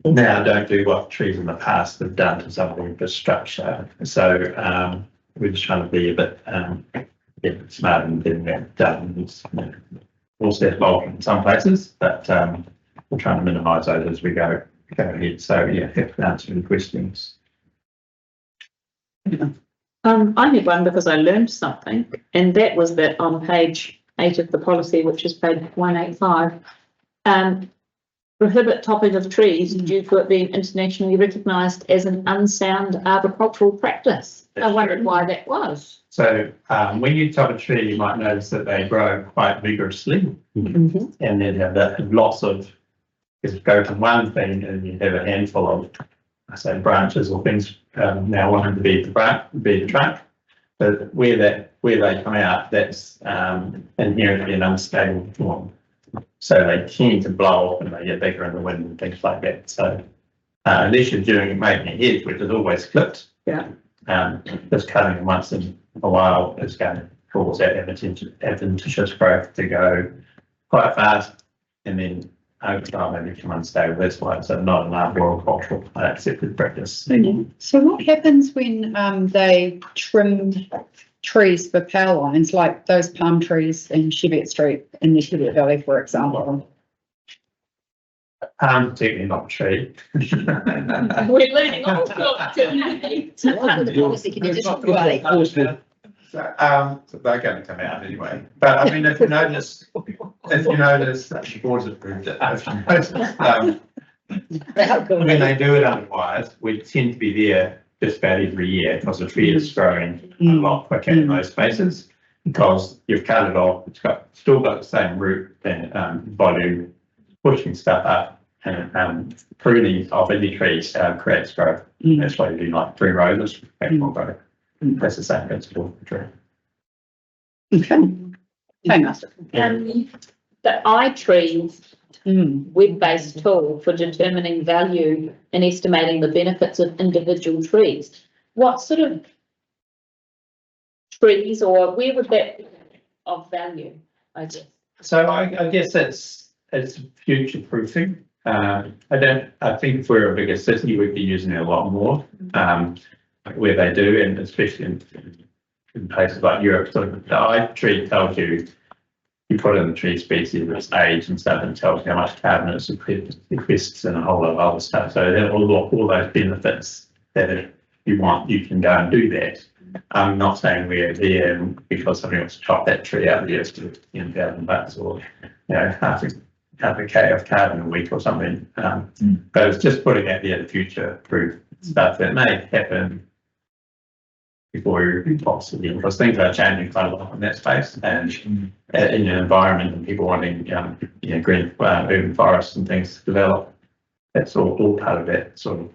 now don't do what trees in the past have done to some of the infrastructure. So we're just trying to be a bit smart in getting that done. It's also involved in some places, but we're trying to minimise those as we go ahead. So yeah, happy to answer any questions. I had one because I learned something, and that was that on page 8 of the policy, which is page 185, prohibit topping of trees due to it being internationally recognised as an unsound arboricultural practice. I wondered why that was. So when you top a tree, you might notice that they grow quite vigorously, and then have that loss of, just go from one thing and you have a handful of, I say, branches or things now wanting to be the trunk. But where they come out, that's inherently an unstable form. So they tend to blow off and they get bigger in the wind and things like that. So unless you're making a hedge, which is always clipped, just cutting them once in a while is going to cause that adventitious growth to go quite fast, and then over time they become unstable. That's why it's not an arboricultural accepted practice. So what happens when they trim trees for power lines, like those palm trees in Cheviot Street in the Cheviot Valley, for example? Technically not a tree. We're learning all sorts tonight. So they're going to come out anyway. But I mean, if you notice, the board's approved it. When they do it otherwise, we tend to be there just about every year because the tree is growing a lot quicker in those spaces, because you've cut it off. It's still got the same root and volume, pushing stuff up, and pruning of any trees creates growth. That's why you do like 3 rows of actual growth. That's the same principle for tree. Okay. The iTrees web-based tool for determining value and estimating the benefits of individual trees. What sort of trees, or where would that of value, I guess. So I guess it's future proofing. I think if we're a bigger city, we'd be using it a lot more, where they do, and especially in places like Europe. So the tree tells you, you put in the tree species, its age and stuff, and tells you how much carbon it sequesters and a whole lot of other stuff. So that all those benefits that if you want, you can go and do that. I'm not saying we're there because somebody wants to chop that tree out there to $10,000 or half a K of carbon a week or something. But it's just putting out there the future proof stuff that may happen before we possibly, because things are changing quite a lot in that space, and in an environment and people wanting green urban forests and things to develop. That's all part of that sort of.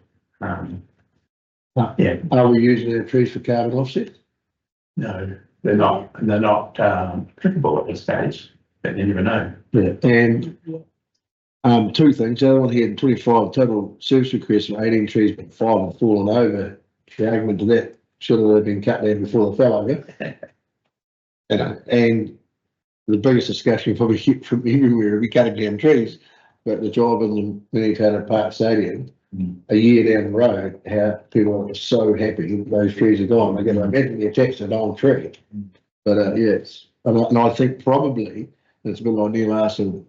Are we using our trees for carbon offset? No, they're not. They're not applicable at this stage. But you never know. Yeah, and two things. The other one here, 25 total service requests from 18 trees, but 5 have fallen over. The argument to that should have been cut down before they fell over. And the biggest discussion probably from everywhere, we cutting down trees, but the job in the Minitana Park Stadium, a year down the road, how people are so happy those trees are gone. They're going to eventually attach to an old tree. But yes, and I think probably it's a bit like Neil asked of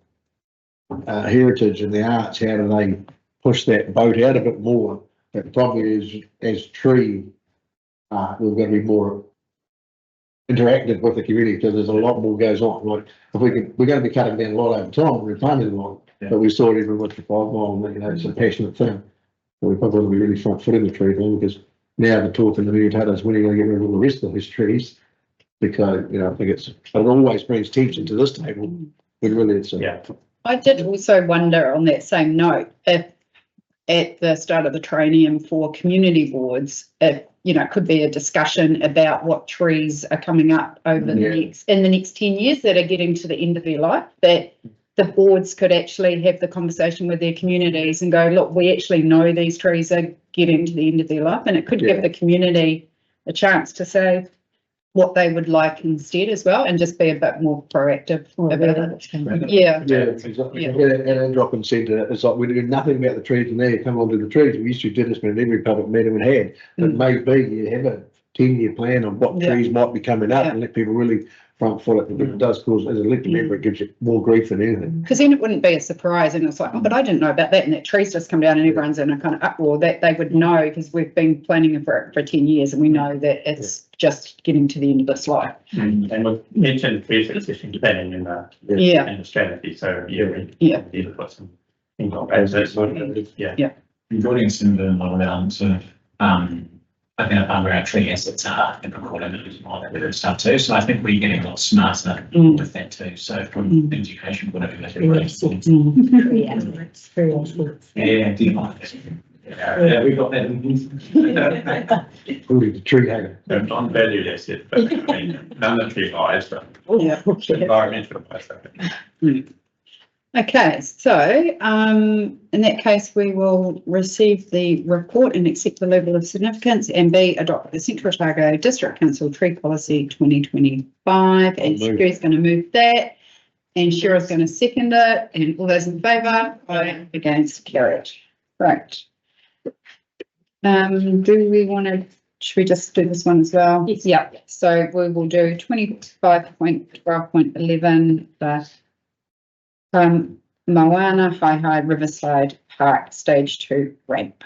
heritage and the arts. How do they push that boat out a bit more? It probably is as tree art, we're going to be more interactive with the community because there's a lot more goes on. Like if we're going to be cutting down a lot over time, we're planting a lot, but we saw it even with the 5 mile. It's a passionate thing. So we probably want to be really front foot in the tree thing because now the talk in the Minitana is when are you going to get rid of all the rest of these trees? Because I think it always brings tension to this table. When really it's I did also wonder on that same note if at the start of the training for community boards, if could be a discussion about what trees are coming up over the next 10 years that are getting to the end of their life, that the boards could actually have the conversation with their communities and go, look, we actually know these trees are getting to the end of their life, and it could give the community a chance to say what they would like instead as well, and just be a bit more proactive about it. Yeah, exactly. And then drop and said it's like we do nothing about the trees, and now you come onto the trees. We used to do this in every public meeting we had, but maybe you have a 10-year plan on what trees might be coming up and let people really front foot it. It does cause, as an elected member, it gives you more grief than anything. Because then it wouldn't be a surprise, and it's like, oh, but I didn't know about that, and that tree's just come down and everyone's in a kind of uproar. That they would know because we've been planning for it for 10 years and we know that it's just getting to the end of its life. And we've mentioned tree succession planning in the strategy, so we need to put some things on place. Including some of the model elements of identifying where our tree assets are and recording and all that other stuff too. So I think we're getting a lot smarter with that too. So from education, whatever that's yeah, we got that. The tree hanger. Non-valued asset, but none of the tree eyes, but environmental. Okay, so in that case, we will receive the report and accept the level of significance, and B, adopt the Central Otago District Council Tree Policy 2025. And Stu's going to move that, and Cheryl's going to second it, and all those in favour, against, carried. Right. Do we want to? Should we just do this one as well? Yes. Yeah. So we will do 25.12.11. Moana High Riverside Park Stage 2 ramp.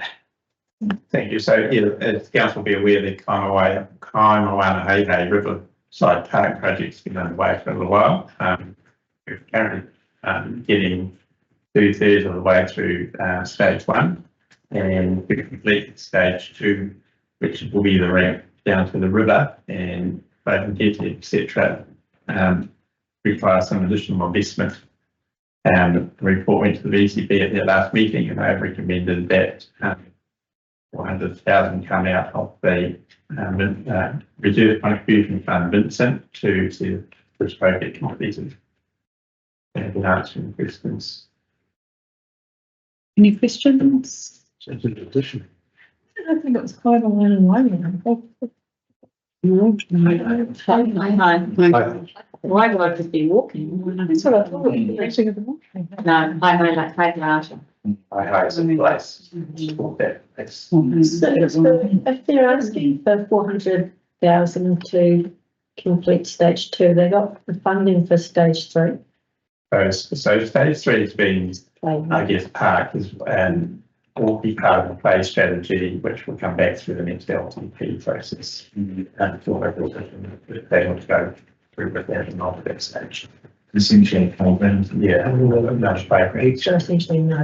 Thank you. So as council will be aware, the Kaimoana Hei Riverside Park project's been underway for a little while. We're currently getting 2/3 of the way through stage 1, and we complete stage 2, which will be the ramp down to the river and etc. Require some additional investment. The report went to the VCB at their last meeting, and they've recommended that 400,000 come out of the Reserve Contribution Fund Vincent to see this project completed. And answering questions. Any questions? Sounds like an addition. I think it was quite a line and line. Why would I just be walking? That's what I thought. No, I know like high mountain. I hire some place. So if they're asking for 400,000 to complete stage 2, they got the funding for stage 3. So stage 3 has been, I guess, part is, and will be part of the play strategy, which will come back through the next LTP process. And for they want to go through with that and not at that stage. Essentially, programs. Yeah, large program. So essentially, no,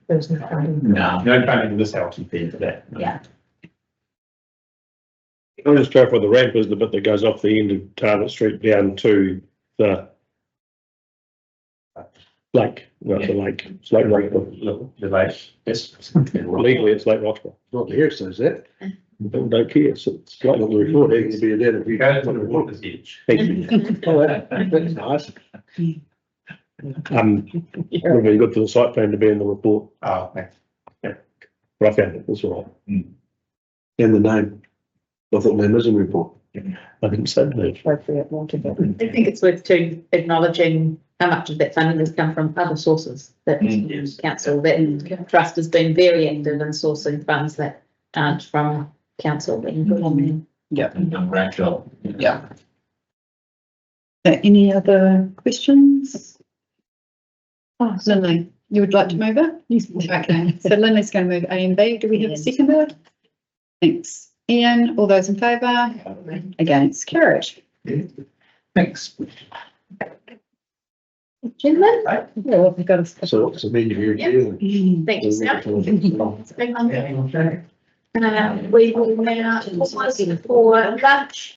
there's no funding. No funding in this LTP for that. Yeah. I'll just clarify, the ramp is the bit that goes off the end of Target Street down to the lake, not the lake, it's Lake Roxburgh. The lake, yes. Legally, it's Lake Roxburgh. Not here, so is that? People don't care, it's like what the report It is. could be a dead if you. Go to the water's edge. Thank you. Oh, that's nice. Would be good for the site plan to be in the report. Oh, thanks. But I found it, that's all right. And the name. I thought name is in the report. I didn't say that. Appropriate more to go. I think it's worth too acknowledging how much of that funding has come from other sources. That council, that trust has been very active in sourcing funds that aren't from council being put on there. Yeah. Great job. Yeah. Any other questions? Oh, Lindley, you would like to move it? Okay, so Lindley's going to move A and B. Do we have a seconder? Thanks. Ian, all those in favour? Against, carried. Thanks. Gentlemen? Yeah, we've got a. So what's the menu here? Thank you, Sarah. We will now pause for lunch.